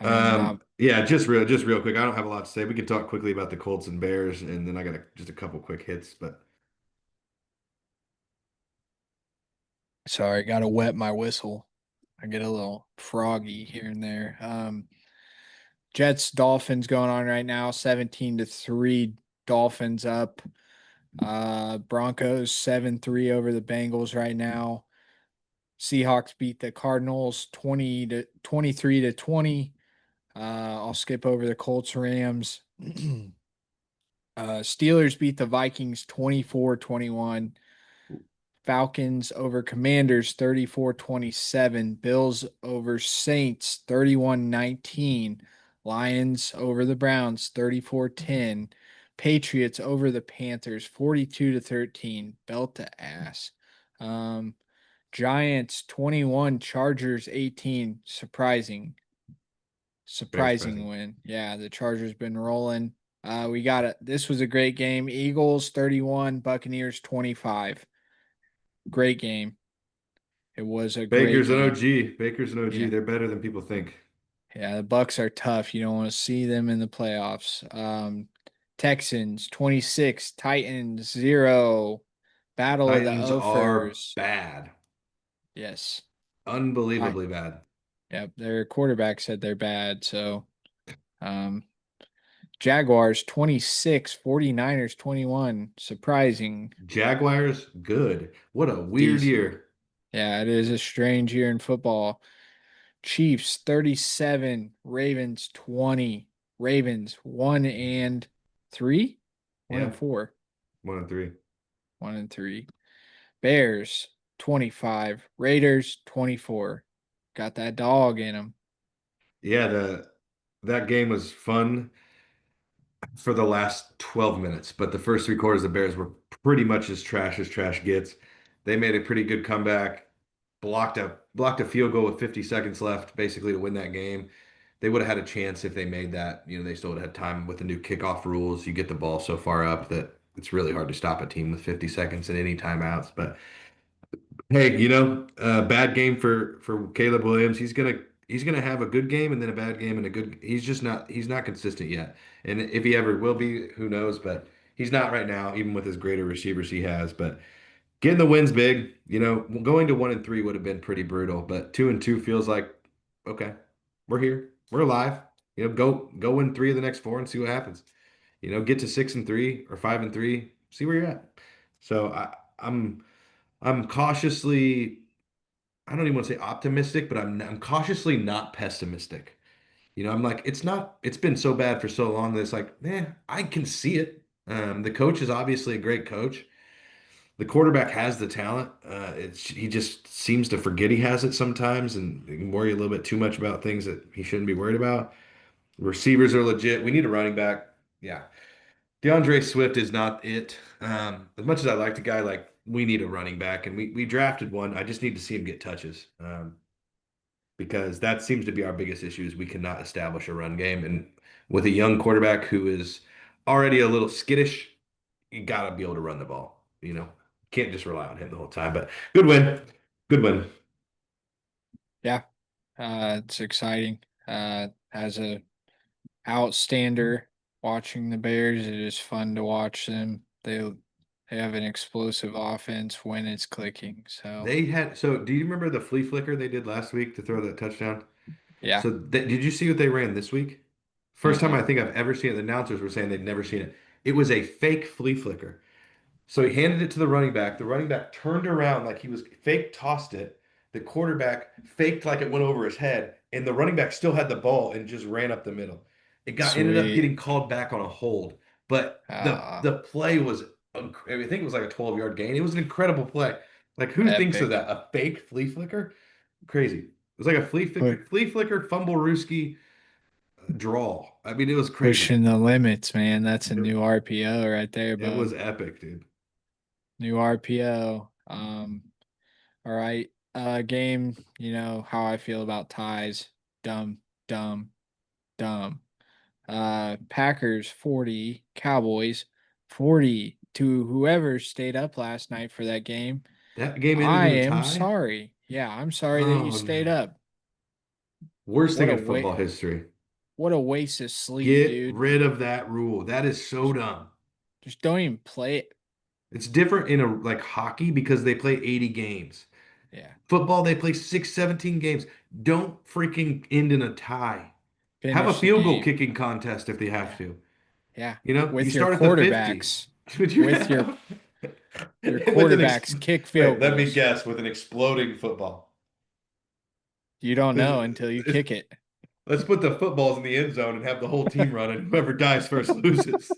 not Yeah, just real quick. I don't have a lot to say. We can talk quickly about the Colts and Bears, and then I got just a couple quick hits. But sorry, got to wet my whistle. I get a little froggy here and there. Jets Dolphins going on right now, 17-3 Dolphins up. Broncos 7-3 over the Bengals right now. Seahawks beat the Cardinals 23-20. I'll skip over the Colts Rams. Steelers beat the Vikings 24-21. Falcons over Commanders 34-27. Bills over Saints 31-19. Lions over the Browns 34-10. Patriots over the Panthers 42-13. Belt to ass. Um, Giants 21, Chargers 18. very Surprising surprising. win. Yeah, the Chargers been rolling. We got it. This was a great game. Eagles 31, Buccaneers 25. Great game. It was a great Baker's an game. OG. Baker's an OG. Yeah. They're better than people think. Yeah, the Bucks are tough. You don't want to see them in the playoffs. Texans 26, Titans 0. Battle of the Titans are Ophers. bad. Yes. I Unbelievably bad. Yep, their quarterback said they're bad. So um Jaguars 26, 49ers 21. Surprising. Jaguars, good. What a weird Decent. year. Yeah, it is a strange year in football. Chiefs 37, Ravens 20. Ravens 1 and 3, 1 and Yeah, 4, 1-3. 1 and 3. Bears 25, Raiders 24. Got that dog in them. Yeah, that game was fun for the last 12 minutes, but the first three quarters, the Bears were pretty much as trash gets. They made a pretty good comeback, blocked a field goal with 50 seconds left, basically to win that game. They would have had a chance if they made that. They still would have had time with the new kickoff rules. You get the ball so far up that it's really hard to stop a team with 50 seconds and any timeouts. But hey, bad game for Caleb Williams. He's gonna have a good game and then a bad game and a good. He's not consistent yet. And if he ever will be, who knows? But he's not right now, even with as greater receivers he has. But getting the wins big. Going to 1-3 would have been pretty brutal, but 2-2 feels like okay, we're here, we're alive. Go win three of the next four and see what happens. Get to 6-3 or 5-3, see where you're at. So I'm cautiously, I don't even want to say optimistic, but I'm cautiously not pessimistic. I'm like, it's been so bad for so long that it's like, I can see it. The coach is obviously a great coach. The quarterback has the talent. He just seems to forget he has it sometimes and worry a little bit too much about things that he shouldn't be worried about. Receivers are legit. We need a running back. Yeah. DeAndre Swift is not it. As much as I like the guy, like we need a running back, and we drafted one. I just need to see him get touches because that seems to be our biggest issue is we cannot establish a run game. And with a young quarterback who is already a little skittish, you got to be able to run the ball. Can't just rely on him the whole time. But good win, good win. Yeah, it's exciting. As a outstander watching the Bears, it is fun to watch them. They have an explosive offense when it's clicking. So So do you remember the flea flicker they did last week to throw that touchdown? yeah. So did you see what they ran this week? First time I Mm-mm. think I've ever seen it. The announcers were saying they'd never seen it. It was a fake flea flicker. So he handed it to the running back. The running back turned around like he was fake tossed it. The quarterback faked like it went over his head, and the running back still had the ball and just ran up the middle. It got ended up Sweet. getting called back on a hold, but the play was I think it was like a 12-yard gain. It was an incredible play. Like who thinks of Epic. that? A fake flea flicker? Crazy. It was like a Pu- flea flicker fumble rooski draw. I mean, it was crazy. Pushing the limits, man. That's a new RPO right there, It was bud. epic, dude. New RPO. All right. Game, you know how I feel about ties. Dumb, dumb, dumb. Packers 40, Cowboys 40 to whoever stayed up last night for that game. That game ended I in a am tie. sorry. Yeah, I'm sorry that you Oh stayed no. up. Worst What thing a in football wa- history. what a waste of sleep, Get dude. rid of that rule. That is so Just dumb. just don't even play it. It's different in a like hockey because they play 80 games. Yeah. Football, they play 17 games. Don't freaking end in a tie. Have a Finish the field goal game. kicking contest if they have Yeah. to. Yeah. You With your start at the 50. quarterbacks. Would you With have your with quarterbacks kick wait, field let me goals. guess, with an exploding football. You don't know until you kick it. Let's put the footballs in the end zone and have the whole team run, and whoever dies first loses.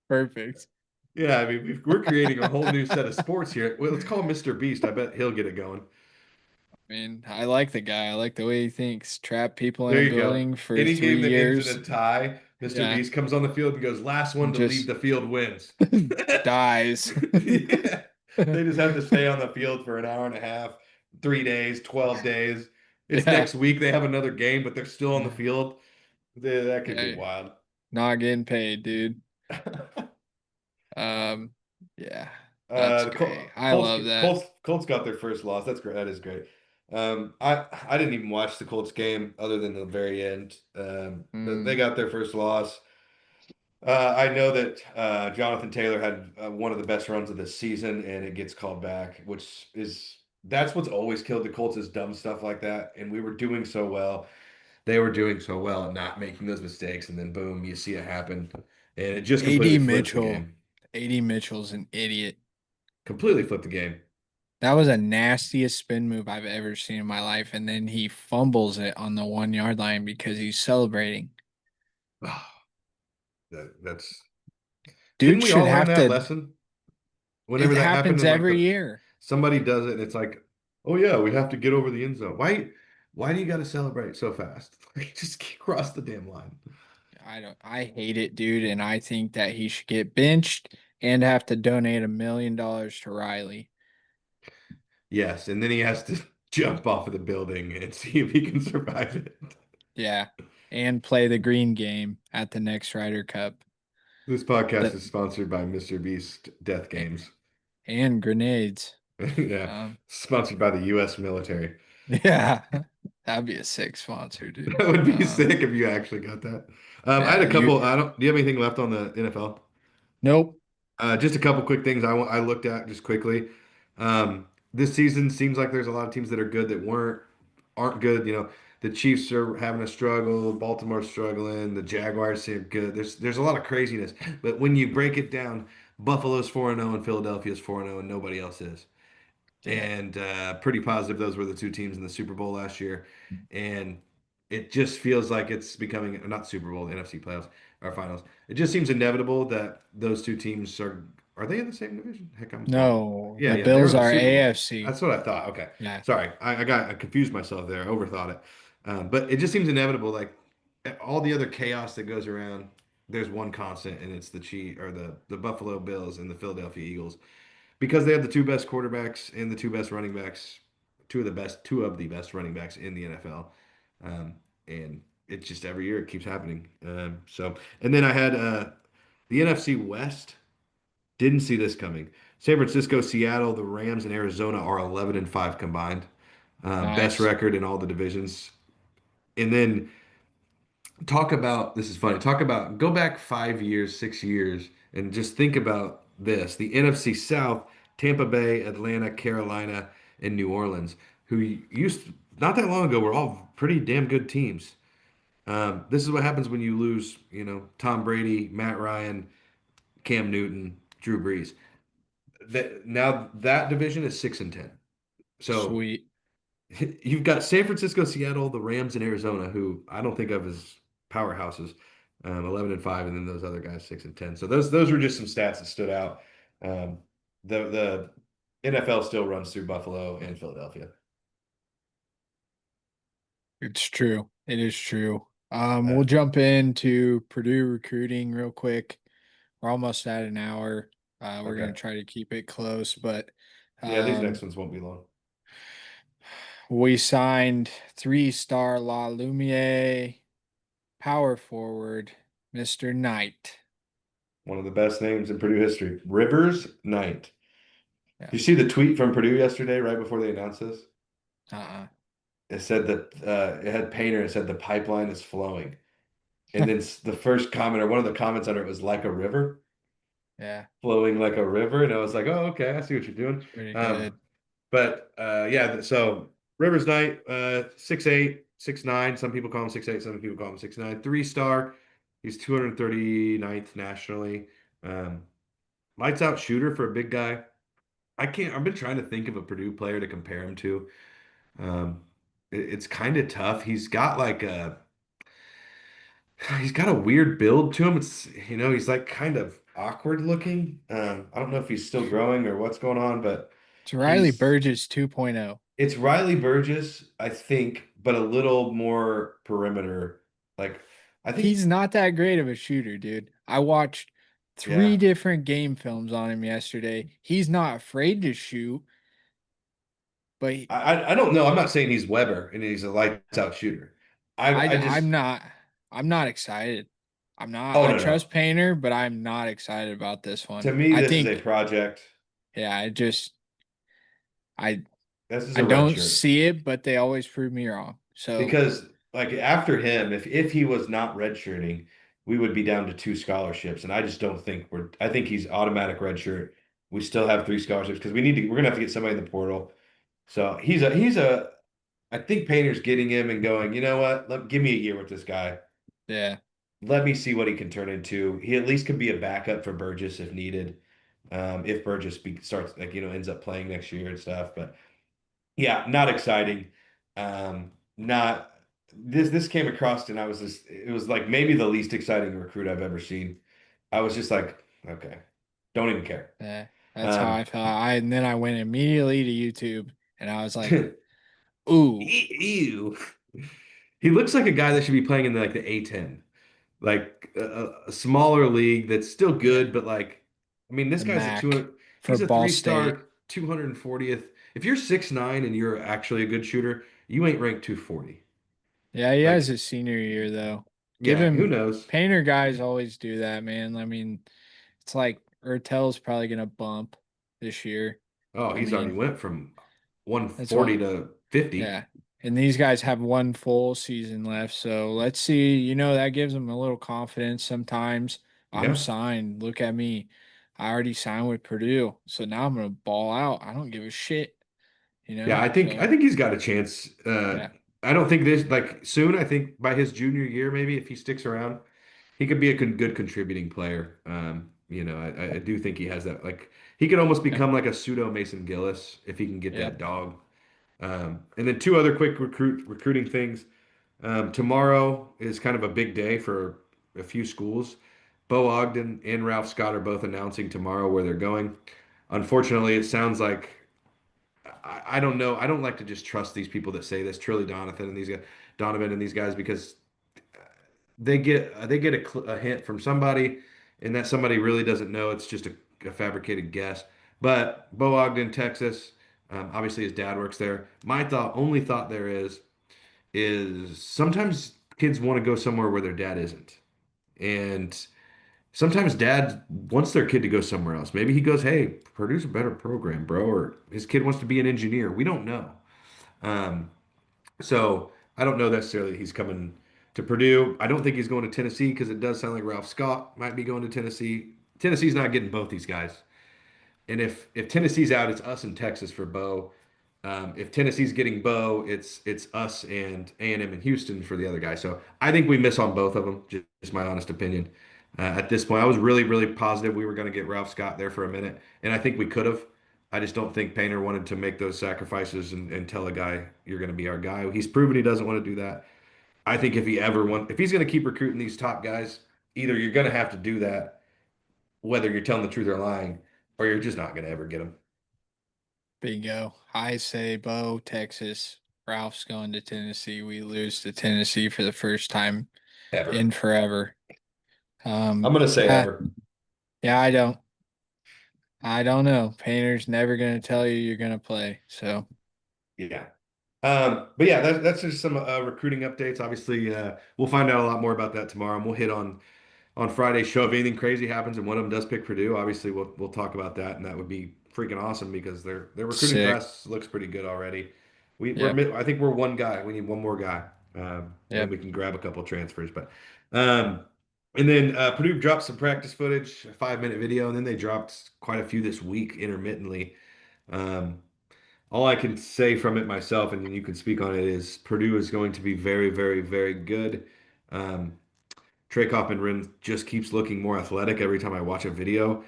Perfect. Yeah, I mean, we're creating a whole new set of sports here. Well, let's call Mr. Beast. I bet he'll get it going. I mean, I like the guy. I like the way he thinks. Trap people in There a you go. building for Any three game that ends in years. a tie, Mr. Yeah. Beast comes on the field and goes, last one And to leave just the field wins. dies. Yeah. They just have to stay on the field for an hour and a half, 3 days, 12 days. It's Yeah. next week. They have another game, but they're still on the field. That could get Yeah. wild. Not getting paid, dude. Um, yeah. That's great. I love that. Colts got their first loss. That's great. That is great. I didn't even watch the Colts game other than the very end. They Mm. got their first loss. I know that Jonathan Taylor had one of the best runs of the season, and it gets called back, which is that's what's always killed the Colts is dumb stuff like that. And we were doing so well. They were doing so well at not making those mistakes, and then boom, you see it happen, and it just completely AD flips the Mitchell. game. AD Mitchell's an idiot. Completely flipped the game. That was a nastiest spin move I've ever seen in my life. And then he fumbles it on the 1 yard line because he's celebrating. That's Didn't Dude we should all learn have that to, lesson it whenever that happened happens and like every the year. somebody does it and it's like, oh yeah, we have to get over the end zone. Why do you got to celebrate so fast? Just cross the damn line. I hate it, dude, and I think that he should get benched and have to donate $1 million to Riley. Yes, and then he has to jump off of the building and see if he can survive it. Yeah. And play the green game at the next Ryder Cup. This podcast The is sponsored by Mr. Beast Death Games. and grenades. Yeah, Um, sponsored by the U.S. military. yeah. That'd be a sick sponsor, dude. That would be sick if you actually got that. I had Yeah, a couple. you I don't. Do you have anything left on the NFL? nope. Just a couple quick things I looked at just quickly. This season seems like there's a lot of teams that are good that aren't good. You know, the Chiefs are having a struggle, Baltimore's struggling, the Jaguars seem good. There's a lot of craziness, but when you break it down, Buffalo's 4-0 and Philadelphia's 4-0 and nobody else is. Yeah. And pretty positive those were the two teams in the Super Bowl last year. And it just feels like it's becoming not Super Bowl, the NFC playoffs or finals. It just seems inevitable that those two teams are they in the same division? Heck, I'm thinking. No, Yeah, the yeah, they're Bills in the are Super Bowl. AFC. That's what I thought. Okay, Yeah. sorry, I confused myself there. I overthought it, but it just seems inevitable. Like all the other chaos that goes around, there's one constant, and it's the Chief or the Buffalo Bills and the Philadelphia Eagles because they have the two best quarterbacks and the two best running backs, two of the best running backs in the NFL, and it's just every year it keeps happening. And then I had the NFC West. Didn't see this coming. San Francisco, Seattle, the Rams, and Arizona are 11-5 combined, best Nice. record in all the divisions. And then talk about this is funny. Talk about go back 5 years, 6 years, and just think about this. The NFC South, Tampa Bay, Atlanta, Carolina, and New Orleans, who not that long ago were all pretty damn good teams. This is what happens when you lose, Tom Brady, Matt Ryan, Cam Newton, Drew Brees. Now that division is 6-10. So Sweet. you've got San Francisco, Seattle, the Rams, and Arizona, who I don't think of as powerhouses, 11-5, and then those other guys 6-10. So those were just some stats that stood out. Um, the NFL still runs through Buffalo and Philadelphia. It's true. It is true. Uh, We'll jump into Purdue recruiting real quick. We're almost at an hour. We're okay, gonna try to keep it close, but yeah, these next um, ones won't be long. we signed three-star La Lumiere power forward, Mr. Knight. One of the best names in Purdue history, Rivers Knight. Yeah. You see the tweet from Purdue yesterday, right before they announced this? Uh-uh. It said that it had Painter. It said the pipeline is flowing. And then the first comment or one of the comments under it was like a river, Yeah. flowing like a river. And I was like, oh, okay, I see what you're doing. Pretty Um, good. but yeah, so Rivers Knight, 6'8", 6'9". Some people call him 6'8", some people call him 6'9". Three-star. He's 239th nationally. Um, lights out shooter for a big guy. I've been trying to think of a Purdue player to compare him to. Um, it's kind of tough. He's got a weird build to him. He's like kind of awkward looking. I don't know if he's still growing or what's going on, but It's Riley he's Burgess 2.0. it's Riley Burgess, I think, but a little more perimeter. Like I think, He's not that great of a shooter, dude. I watched three yeah. different game films on him yesterday. He's not afraid to shoot, but I don't know. I'm not saying he's Weber and he's a lights out shooter. I just I'm not excited. I'm not oh I no no. trust Painter, but I'm not excited about this To one. me, I this is a think project. yeah, I This is I a red don't shirt. see it, but they always prove me wrong. So Because like after him, if he was not redshirting, we would be down to two scholarships, and I just don't think we're. I think he's automatic redshirt. We still have three scholarships because we're gonna have to get somebody in the portal. So he's a. I think Painter's getting him and going. You know what? Give me a year with this guy. yeah, Let me see what he can turn into. He at least could be a backup for Burgess if needed. If Burgess starts ends up playing next year and stuff, but. Yeah, not exciting. Not this came across and I was just it was like maybe the least exciting recruit I've ever seen. I was just like, okay, don't even care. yeah, that's how Um, I felt. And then I went immediately to YouTube and I was like, ooh, ew. He looks like a guy that should be playing in like the A10, like a smaller league that's still Yeah, good, but like, I mean, this the guy's a Mac 200, for he's a Ball State. 3-star, 240th. If you're 6'9" and you're actually a good shooter, you ain't ranked 240. Yeah, he has Like, his senior year though. Give yeah, who him knows? Painter guys always do that, man. I mean, it's like Ertel's probably gonna bump this year. Oh, I he's already mean, went from that's what 140 to 50. yeah. And these guys have one full season left, so let's see. That gives them a little confidence sometimes. I'm Yeah. signed. Look at me. I already signed with Purdue, so now I'm gonna ball out. I don't give a shit, Yeah, I So think he's got a chance. yeah, I don't think this like soon. I think by his junior year, maybe if he sticks around, he could be a good contributing player. I do think he has that. Like he could almost yep, become like a pseudo Mason Gillis if he can get that yep. dog. And then two other quick recruiting things. Tomorrow is kind of a big day for a few schools. Bo Ogden and Ralph Scott are both announcing tomorrow where they're going. Unfortunately, it sounds like I don't know. I don't like to just trust these people that say this. Trilly Donovan and these guys, because they get a hint from somebody, and that somebody really doesn't know. It's just a fabricated guess. But Bo Ogden, Texas, obviously his dad works there. My only thought there is sometimes kids want to go somewhere where their dad isn't, and sometimes dad wants their kid to go somewhere else. Maybe he goes, "Hey, Purdue's a better program, bro," or his kid wants to be an engineer. We don't know. Um, so I don't know necessarily that he's coming to Purdue. I don't think he's going to Tennessee because it does sound like Ralph Scott might be going to Tennessee. Tennessee's not getting both these guys. And if Tennessee's out, it's us and Texas for Bo. If Tennessee's getting Bo, it's us and A&M and Houston for the other guy. So I think we miss on both of them. Just my honest opinion. At this point, I was really positive we were going to get Ralph Scott there for a minute, and I think we could have. I just don't think Painter wanted to make those sacrifices and tell a guy you're going to be our guy. He's proven he doesn't want to do that. I think if he's going to keep recruiting these top guys, either you're going to have to do that, whether you're telling the truth or lying, or you're just not going to ever get them Bingo. I say Bo, Texas. Ralph's going to Tennessee. We lose to Tennessee for the first time ever. in forever. I'm going to say Yeah, ever. yeah. I don't know. Painter's never gonna tell you you're gonna play. So Yeah. But yeah, that's just some recruiting updates. Obviously, we'll find out a lot more about that tomorrow, and we'll hit on Friday's show if anything crazy happens and one of them does pick Purdue. Obviously, we'll talk about that, and that would be freaking awesome because their recruiting sick. class looks pretty good already. Yep. I think we're one guy. We need one more guy, and Yep. we can grab a couple transfers. But um, and then Purdue dropped some practice footage, a 5-minute video, and then they dropped quite a few this week intermittently. Um, all I can say from it myself, and you can speak on it, is Purdue is going to be very good. Um, Trey Coppin just keeps looking more athletic every time I watch a video,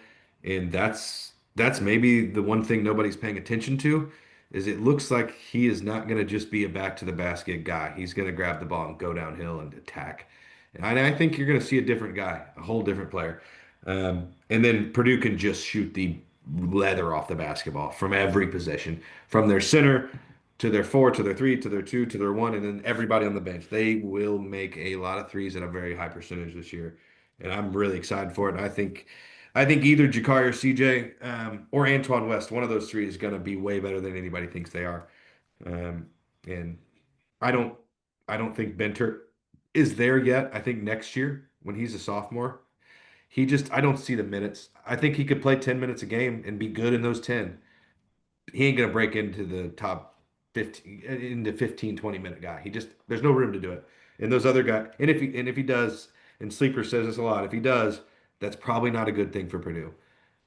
and that's maybe the one thing nobody's paying attention to, is it looks like he is not going to just be a back to the basket guy. He's going to grab the ball and go downhill and attack. And I think you're going to see a different guy, a whole different player. And then Purdue can just shoot the leather off the basketball from every position, from their center to their four, to their three, to their two, to their one, and then everybody on the bench. They will make a lot of threes at a very high percentage this year, and I'm really excited for it. And I think either Jakari or CJ or Antoine West, one of those three is going to be way better than anybody thinks they are. Um, and I don't, I don't think Benter is there yet. I think next year when he's a sophomore, I don't see the minutes. I think he could play 10 minutes a game and be good in those 10. He ain't gonna break into the top 15 into 15, 20 minute guy. There's no room to do it. And those other guys, and if he does, and Sleeper says this a lot, if he does, that's probably not a good thing for Purdue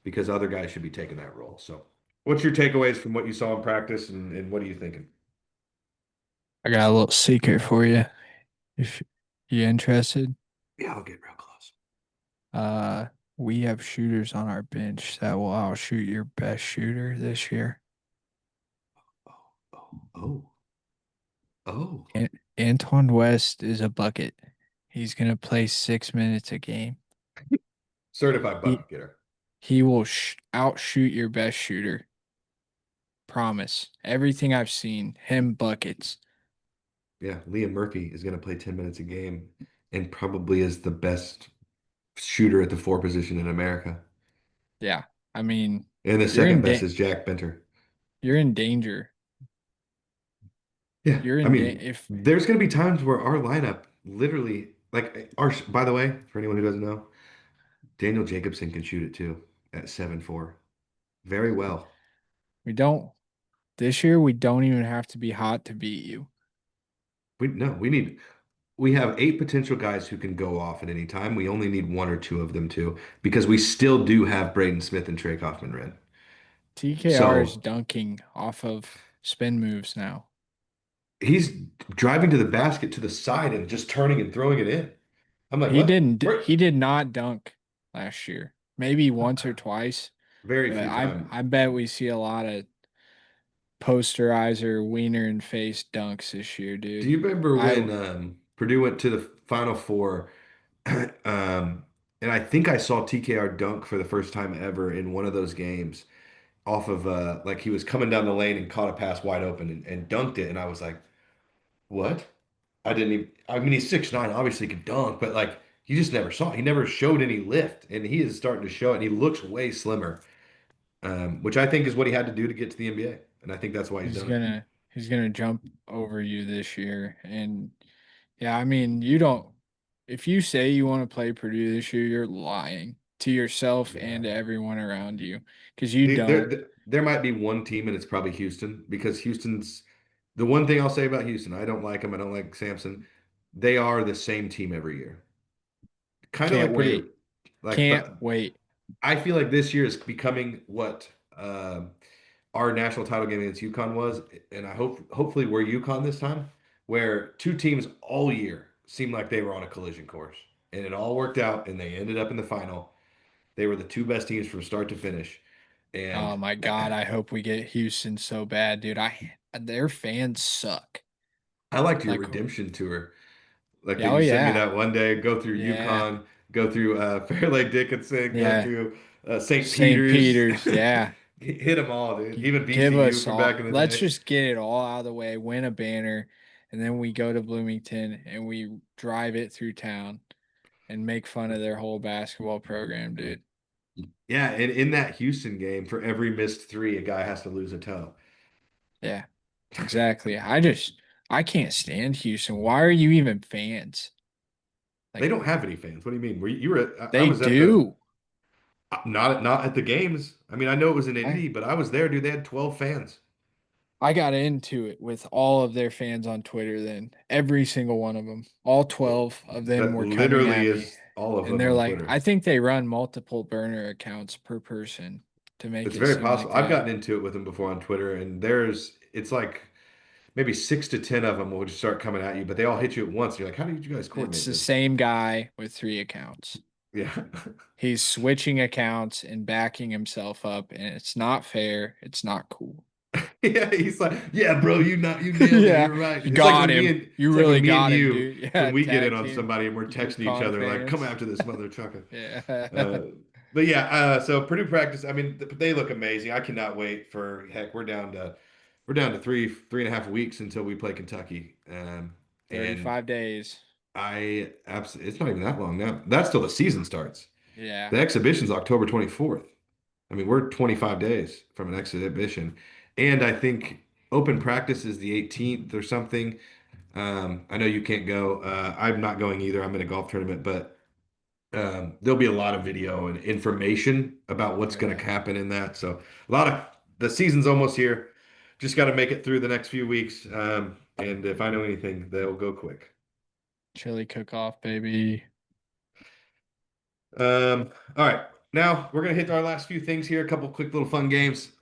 because other guys should be taking that role. So what's your takeaways from what you saw in practice and what are you thinking? I got a little secret for you if you interested. Yeah, I'll get real close. Uh we have shooters on our bench that will outshoot your best shooter this year. Oh, oh, oh. An- Antoine West is a bucket. He's gonna play 6 minutes a game. Certified He bucket getter. he will outshoot your best shooter. Promise. Everything I've seen, him buckets. Yeah, Liam Murphy is going to play 10 minutes a game and probably is the best shooter at the four position in America. Yeah. I mean, And the you're second in best da- is Jack Benter. you're in danger. Yeah, You're I in da- mean, if there's going to be times where our lineup literally, like, by the way, for anyone who doesn't know, Daniel Jacobson can shoot it too at 7'4". Very well. we don't this year we don't even have to be hot to beat you. We have eight potential guys who can go off at any time. We only need one or two of them to, because we still do have Braden Smith and Trey Kaufman-Renn. TKR is So dunking off of spin moves now. he's driving to the basket to the side and just turning and throwing it in. I'm like, He what? didn't he did not dunk last year. Maybe once or twice, Very but few times. I bet we see a lot of posterizer wiener and face dunks this year, Do dude. you remember I when Purdue went to the Final Four? And I think I saw TKR dunk for the first time ever in one of those games off of like he was coming down the lane and caught a pass wide open and dunked it. And I was like, what? I didn't even, I mean, he's 6'9", obviously can dunk, but like you just never saw it. He never showed any lift, and he is starting to show it. And he looks way slimmer, which I think is what he had to do to get to the NBA. And I think that's why he's he's done it. gonna jump over you this year. And yeah, I mean, you don't if you say you want to play Purdue this year, you're lying to yourself and Yeah. to everyone around you because you There, don't. there might be one team, and it's probably Houston, because Houston's the one thing I'll say about Houston. I don't like them. I don't like Sampson. They are the same team every year, kind of Can't like wait. Purdue. Like, Can't but wait. I feel like this year is becoming what our national title game against UConn was, and I hope hopefully we're UConn this time, where two teams all year seemed like they were on a collision course, and it all worked out, and they ended up in the final. They were the two best teams from start to finish, and Oh my God, I hope we get Houston so bad, dude. Their fans suck. I liked your Like, redemption tour. Like that yeah, oh you sent me yeah. that one day, go through Yeah. Yukon, go through Fairleigh Dickinson, go Yeah. through St. St. Peter's. Peter's, yeah. Hit them all, dude. Even Give VCU us from back all. in the Let's day. just get it all out of the way, win a banner, and then we go to Bloomington and we drive it through town and make fun of their whole basketball program, dude. Yeah, and in that Houston game, for every missed three, a guy has to lose a toe. Yeah, exactly. I can't stand Houston. Why are you even fans? They Like don't have any fans. What do you mean? You were I they was at the do. not at the games. I mean, I know it was in I Indy, but I was there, dude. They had 12 fans. I got into it with all of their fans on Twitter then. Every single one of them. All 12 of them That were coming literally at me. is all of And them they're on like, Twitter. I think they run multiple burner accounts per person to make It's it very seem like possible. I've that. gotten into it with them before on Twitter, and it's like maybe 6 to 10 of them will just start coming at you, but they all hit you at once. You're like, how did you guys It's coordinate the this? same guy with three accounts. Yeah. He's switching accounts and backing himself up, and it's not fair. It's not cool. Yeah, he's like, yeah, bro, you nailed it. Yeah, You're right. you got him. You It's like really when me and got him, you, dude. Yeah, when we get in tag on team somebody and we're texting each UConn other like, come fans. after this mother trucker. Yeah. Uh, but yeah, so Purdue practice. I mean, they look amazing. I cannot wait for heck. We're down to 3.5 weeks until we play Kentucky. And 35 days. I absolutely, it's not even that long now. That's till the season starts. Yeah. The exhibition's October 24th. I mean, we're 25 days from an exhibition. And I think open practice is the 18th or something. I know you can't go. I'm not going either. I'm in a golf tournament, but there'll be a lot of video and information about Oh what's going yeah. to happen in that. So a lot of the season's almost here. Just got to make it through the next few weeks. And if I know anything, they'll go quick. Chili cook off, baby. All right. Now we're gonna hit our last few things here. A couple quick little fun games.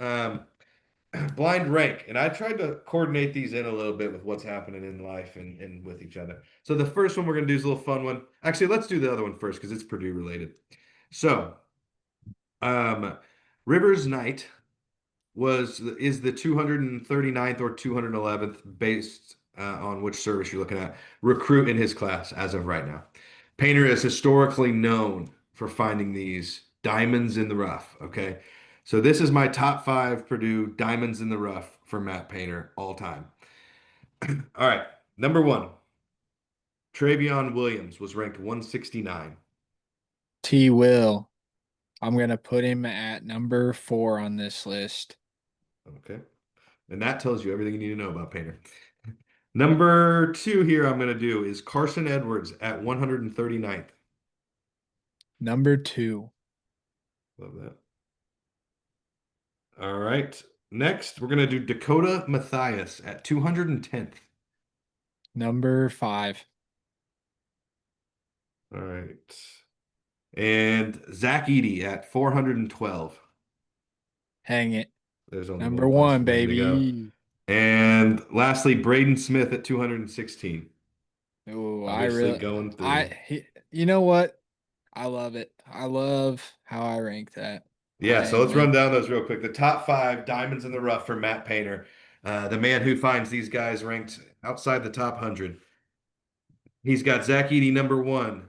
Blind rank, and I tried to coordinate these in a little bit with what's happening in life and with each other. So the first one we're gonna do is a little fun one. Actually, let's do the other one first because it's Purdue related. So, um, Rivers Knight is the 239th or 211th based on which service you're looking at recruit in his class as of right now. Painter is historically known for finding these diamonds in the rough. Okay, so this is my top five Purdue diamonds in the rough for Matt Painter all time. All right, Number one, Travion Williams was ranked 169. T Will. I'm gonna put him at number 4 on this list. Okay. And that tells you everything you need to know about Painter. Number two here I'm going to do is Carson Edwards at 139th. Number 2. Love that. All right. Next, we're going to do Dakota Mathias at 210th. Number 5. All right. And Zach Edey at 412. Hang it. There's only Number one place one, for him to go. baby. And lastly, Braden Smith at 216. Oh, Obviously going through. you know what? I love it. I love how I rank that. Yeah, I so am let's run in. down those real quick. The top five diamonds in the rough for Matt Painter, the man who finds these guys ranked outside the top 100. He's got Zach Edey number one,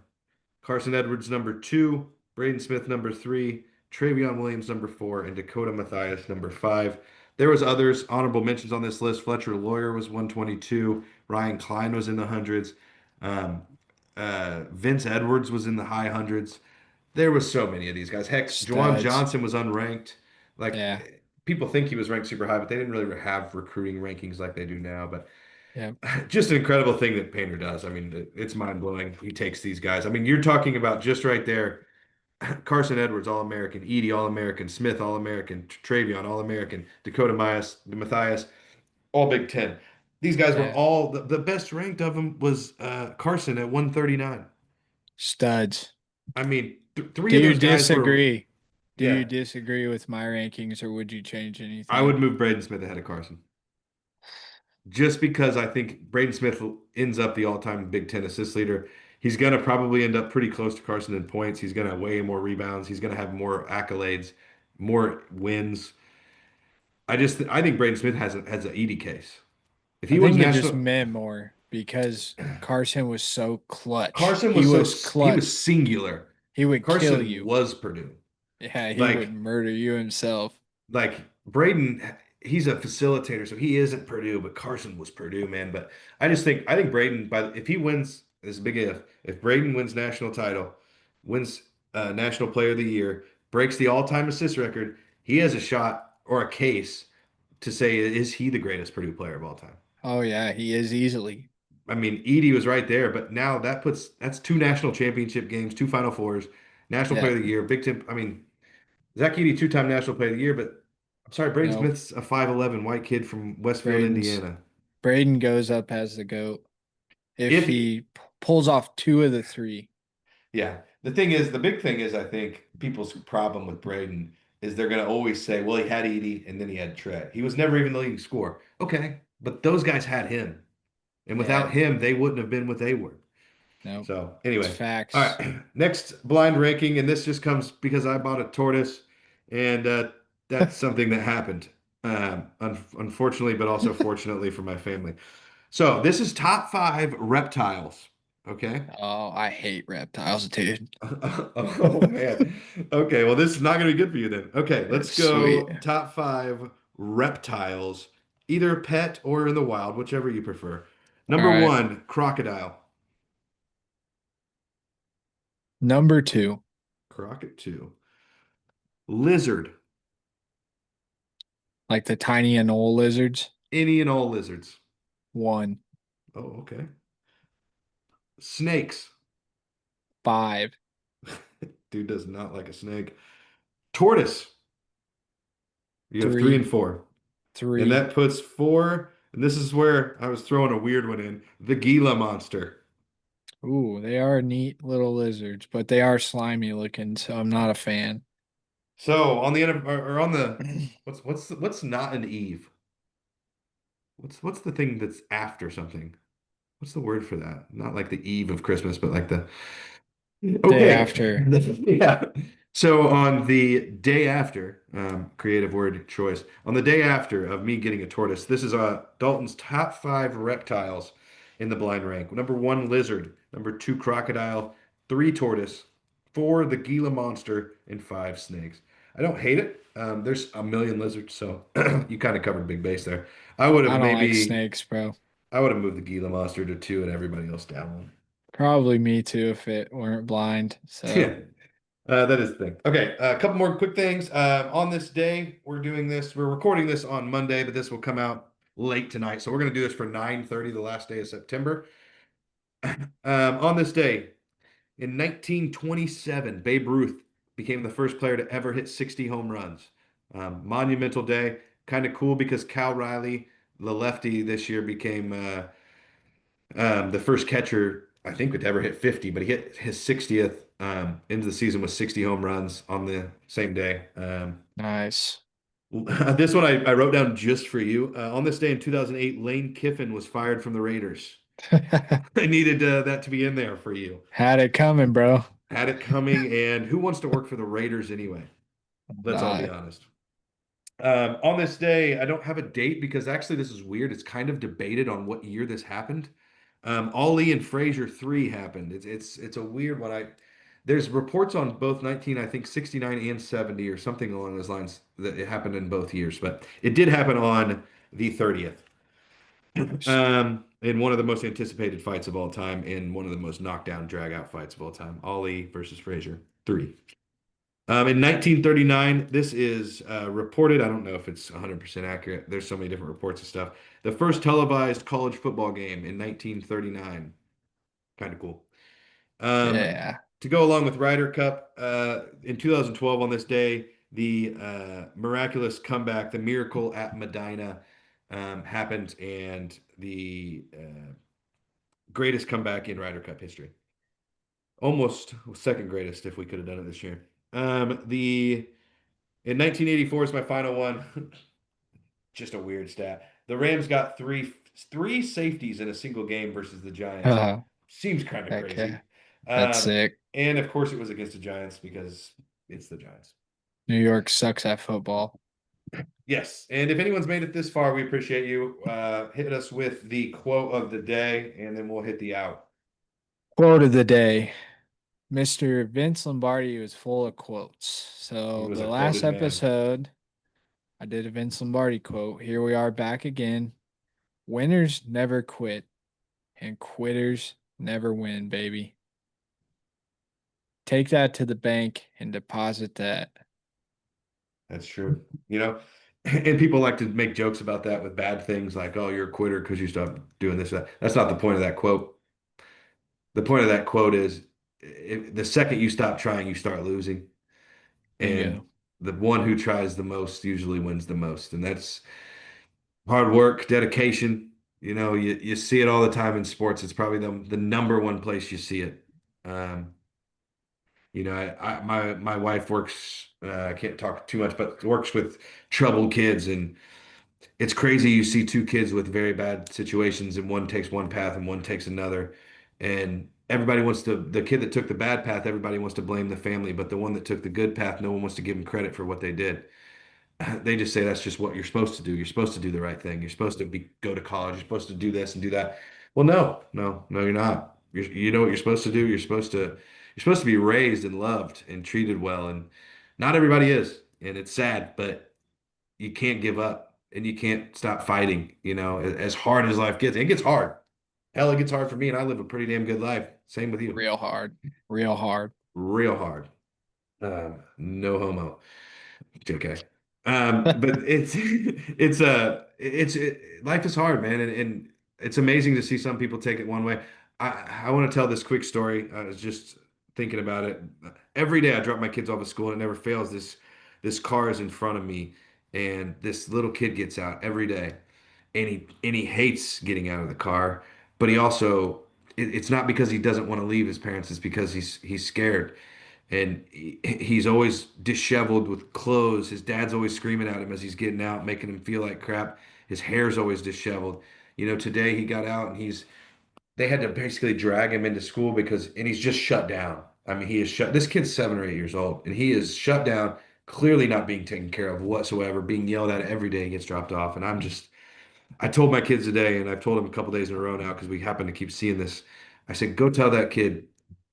Carson Edwards number two, Braden Smith number three, Travion Williams number four, and Dakota Mathias number five. There was others honorable mentions on this list. Fletcher Lawyer was 122. Ryan Klein was in the hundreds. Um, Vince Edwards was in the high hundreds. There was so many of these guys. Heck, Juwan Studs. Johnson was unranked. Yeah. Like people think he was ranked super high, but they didn't really have recruiting rankings like they do now. But Yeah. just an incredible thing that Painter does. I mean, it's mind blowing. He takes these guys. I mean, you're talking about just right there. Carson Edwards, All American. Edey, All American. Smith, All American. Travion, All American. Dakota Mathias, All Big Ten. These guys were Yeah. all the best ranked of them was Carson at 139. Studs. I mean, three Do of you those guys were, disagree? Do you yeah. disagree with my rankings or would you change I would anything? move Braden Smith ahead of Carson just because I think Braden Smith ends up the all-time Big Ten assist leader. He's going to probably end up pretty close to Carson in points. He's going to have way more rebounds. He's going to have more accolades, more wins. I think Braden Smith has an Edie case. If I he wins think it just national, meant more because Carson was so clutch. Carson He was was he was clutch. singular. He would kill Carson you. was Purdue. Yeah, he would Like murder you himself. like Braden, he's a facilitator, so he isn't Purdue, but Carson was Purdue, man. But I think Braden, if he wins this big if Braden wins national title, wins National Player of the Year, breaks the all-time assist record, he has a shot or a case to say is he the greatest Purdue player of all time. Oh yeah, he is easily. I mean, Edie was right there, but now that's two national championship games, two Final Fours, National Yeah. Player of the Year, Big Ten. I mean, Zach Edey, two-time National Player of the Year, but I'm sorry, Braden No. Smith's a 5'11" white kid from Westfield, Braden's Indiana. Braden goes up as the GOAT if If he pulls off two of the three. Yeah, the big thing is, I think people's problem with Braden is they're going to always say, well, he had Edey and then he had Trey. He was never even the leading scorer. Okay, but those guys had him, and Yeah. without him, they wouldn't have been what they were. No. So It's anyway, all facts. right. Next blind ranking, and this just comes because I bought a tortoise, and that's something that happened, unfortunately, but also fortunately for my family. So this is top five reptiles. Okay. Oh, I hate reptiles, dude. Oh man. Okay. Well, this is not going to be good for you then. Okay, let's Sweet. go top five reptiles, either pet or in the wild, whichever you prefer. All Number right. one, crocodile. Number 2, Crockett two. Lizard. like the tiny anole lizards. Any and all lizards. 1, Oh, okay. Snakes. 5, Dude does not like a snake. Tortoise. You have three and 3, four. And 3. that puts four. And this is where I was throwing a weird one in. The Gila monster. Ooh, they are neat little lizards, but they are slimy looking, so I'm not a fan. So on the end of, or on the what's not an eve? What's the thing that's after something? What's the word for that? Not like the eve of Christmas, but like the Day okay. after. Yeah. So on the day after, creative word choice, on the day after of me getting a tortoise, this is Dalton's top five reptiles in the blind rank. Number one, lizard. Number two, crocodile. Three, tortoise. Four, the Gila monster. And five, snakes. I don't hate it. There's a million lizards, so you kind of covered big base there. I would I have don't like maybe snakes, bro. I would have moved the Gila Monster to two and everybody else down one. Probably me too if it weren't blind. So Yeah, that is the thing. Okay, a couple more quick things. On this day, we're recording this on Monday, but this will come out late tonight. So we're going to do this for 9:30, the last day of September. On this day, in 1927, Babe Ruth became the first player to ever hit 60 home runs. Monumental day. Kind of cool because Cal Riley, the lefty, this year became the first catcher, I think, to ever hit 50, but he hit his 60th into the season with 60 home runs on the same day. nice. This one I wrote down just for you. On this day in 2008, Lane Kiffin was fired from the Raiders. I needed that to be in there for you. Had it coming, bro. Had it coming, and who wants to work for the Raiders anyway? Let's all be Not. honest. On this day, I don't have a date because actually this is weird. It's kind of debated on what year this happened. Ollie and Frazier 3 happened. It's a weird one. There's reports on both 19, I think 69 and 70 or something along those lines that it happened in both years, but it did happen on the 30th. In one of the most anticipated fights of all time, in one of the most knockdown drag out fights of all time, Ollie versus Frazier 3. In 1939, this is reported. I don't know if it's 100% accurate. There's so many different reports of stuff. The first televised college football game in 1939. Kind of cool. Um, Yeah. to go along with Ryder Cup, in 2012 on this day, the miraculous comeback, the miracle at Medina, happened, and the greatest comeback in Ryder Cup history. Almost second greatest if we could have done it this year. The In 1984 is my final one. Just a weird stat. The Rams got three safeties in a single game versus the Giants. Uh, Seems kind of heck yeah. crazy. That's Um, sick. and of course, it was against the Giants because it's the Giants. New York sucks at football. Yes. And if anyone's made it this far, we appreciate you. Hit us with the quote of the day, and then we'll hit the out. Quote of the day. Mr. Vince Lombardi was full of quotes. He So was the a last quoted man. episode, I did a Vince Lombardi quote. Here we are back again. Winners never quit, and quitters never win, baby. Take that to the bank and deposit that. That's true. And people like to make jokes about that with bad things like, oh, you're a quitter because you stopped doing this. That. That's not the point of that quote. The point of that quote is the second you stop trying, you start losing. And Bingo. the one who tries the most usually wins the most. And that's hard work, dedication. You see it all the time in sports. It's probably the number one place you see it. Um, my wife works, I can't talk too much, but works with troubled kids, and it's crazy. You see two kids with very bad situations, and one takes one path and one takes another. And the kid that took the bad path, everybody wants to blame the family, but the one that took the good path, no one wants to give him credit for what they did. They just say that's just what you're supposed to do. You're supposed to do the right thing. You're supposed to go to college. You're supposed to do this and do that. Well, no, no, no, you're not. You know what you're supposed to do. You're supposed to be raised and loved and treated well. And not everybody is. And it's sad, but you can't give up and you can't stop fighting, as hard as life gets. It gets hard. Hell, it gets hard for me, and I live a pretty damn good life. Same with you. Real hard. Real hard. Real hard. No homo. JK. But life is hard, man, and it's amazing to see some people take it one way. I want to tell this quick story. I was just thinking about it. Every day I drop my kids off at school, and it never fails. This car is in front of me, and this little kid gets out every day, and he hates getting out of the car, but he also it's not because he doesn't want to leave his parents. It's because he's scared, and he's always disheveled with clothes. His dad's always screaming at him as he's getting out, making him feel like crap. His hair's always disheveled. Today he got out, and they had to basically drag him into school and he's just shut down. I mean, he is shut. This kid's 7 or 8 years old, and he is shut down, clearly not being taken care of whatsoever, being yelled at every day he gets dropped off. And I told my kids today, and I've told them a couple days in a row now because we happen to keep seeing this. I said, go tell that kid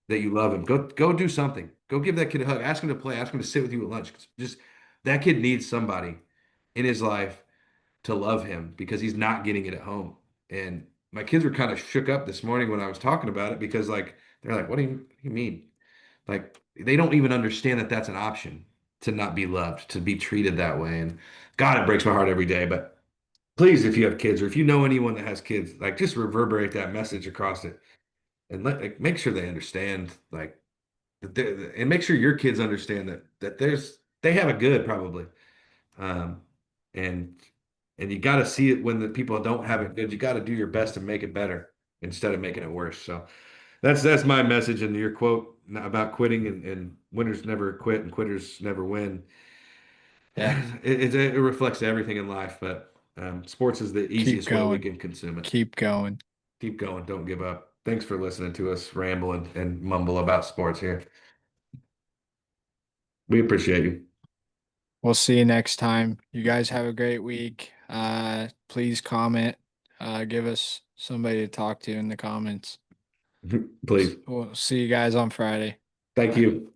that you love him. Go do something. Go give that kid a hug. Ask him to play. Ask him to sit with you at lunch. Just that kid needs somebody in his life to love him because he's not getting it at home. And my kids were kind of shook up this morning when I was talking about it because like they're like, what do you mean? Like they don't even understand that that's an option to not be loved, to be treated that way. And God, it breaks my heart every day. But please, if you have kids or if you know anyone that has kids, like just reverberate that message across it and like, make sure they understand like and make sure your kids understand that they have it good probably. Um, and you got to see it when the people don't have it good. You got to do your best to make it better instead of making it worse. So that's my message. And your quote about quitting and winners never quit and quitters never win. Yeah. It reflects everything in life, but sports is the Keep easiest way we going. can consume it. Keep going. Keep going. Don't give up. Thanks for listening to us ramble and mumble about sports here. We appreciate you. We'll see you next time. You guys have a great week. Please comment. Give us somebody to talk to in the comments. Please. We'll see you guys on Friday. Thank you.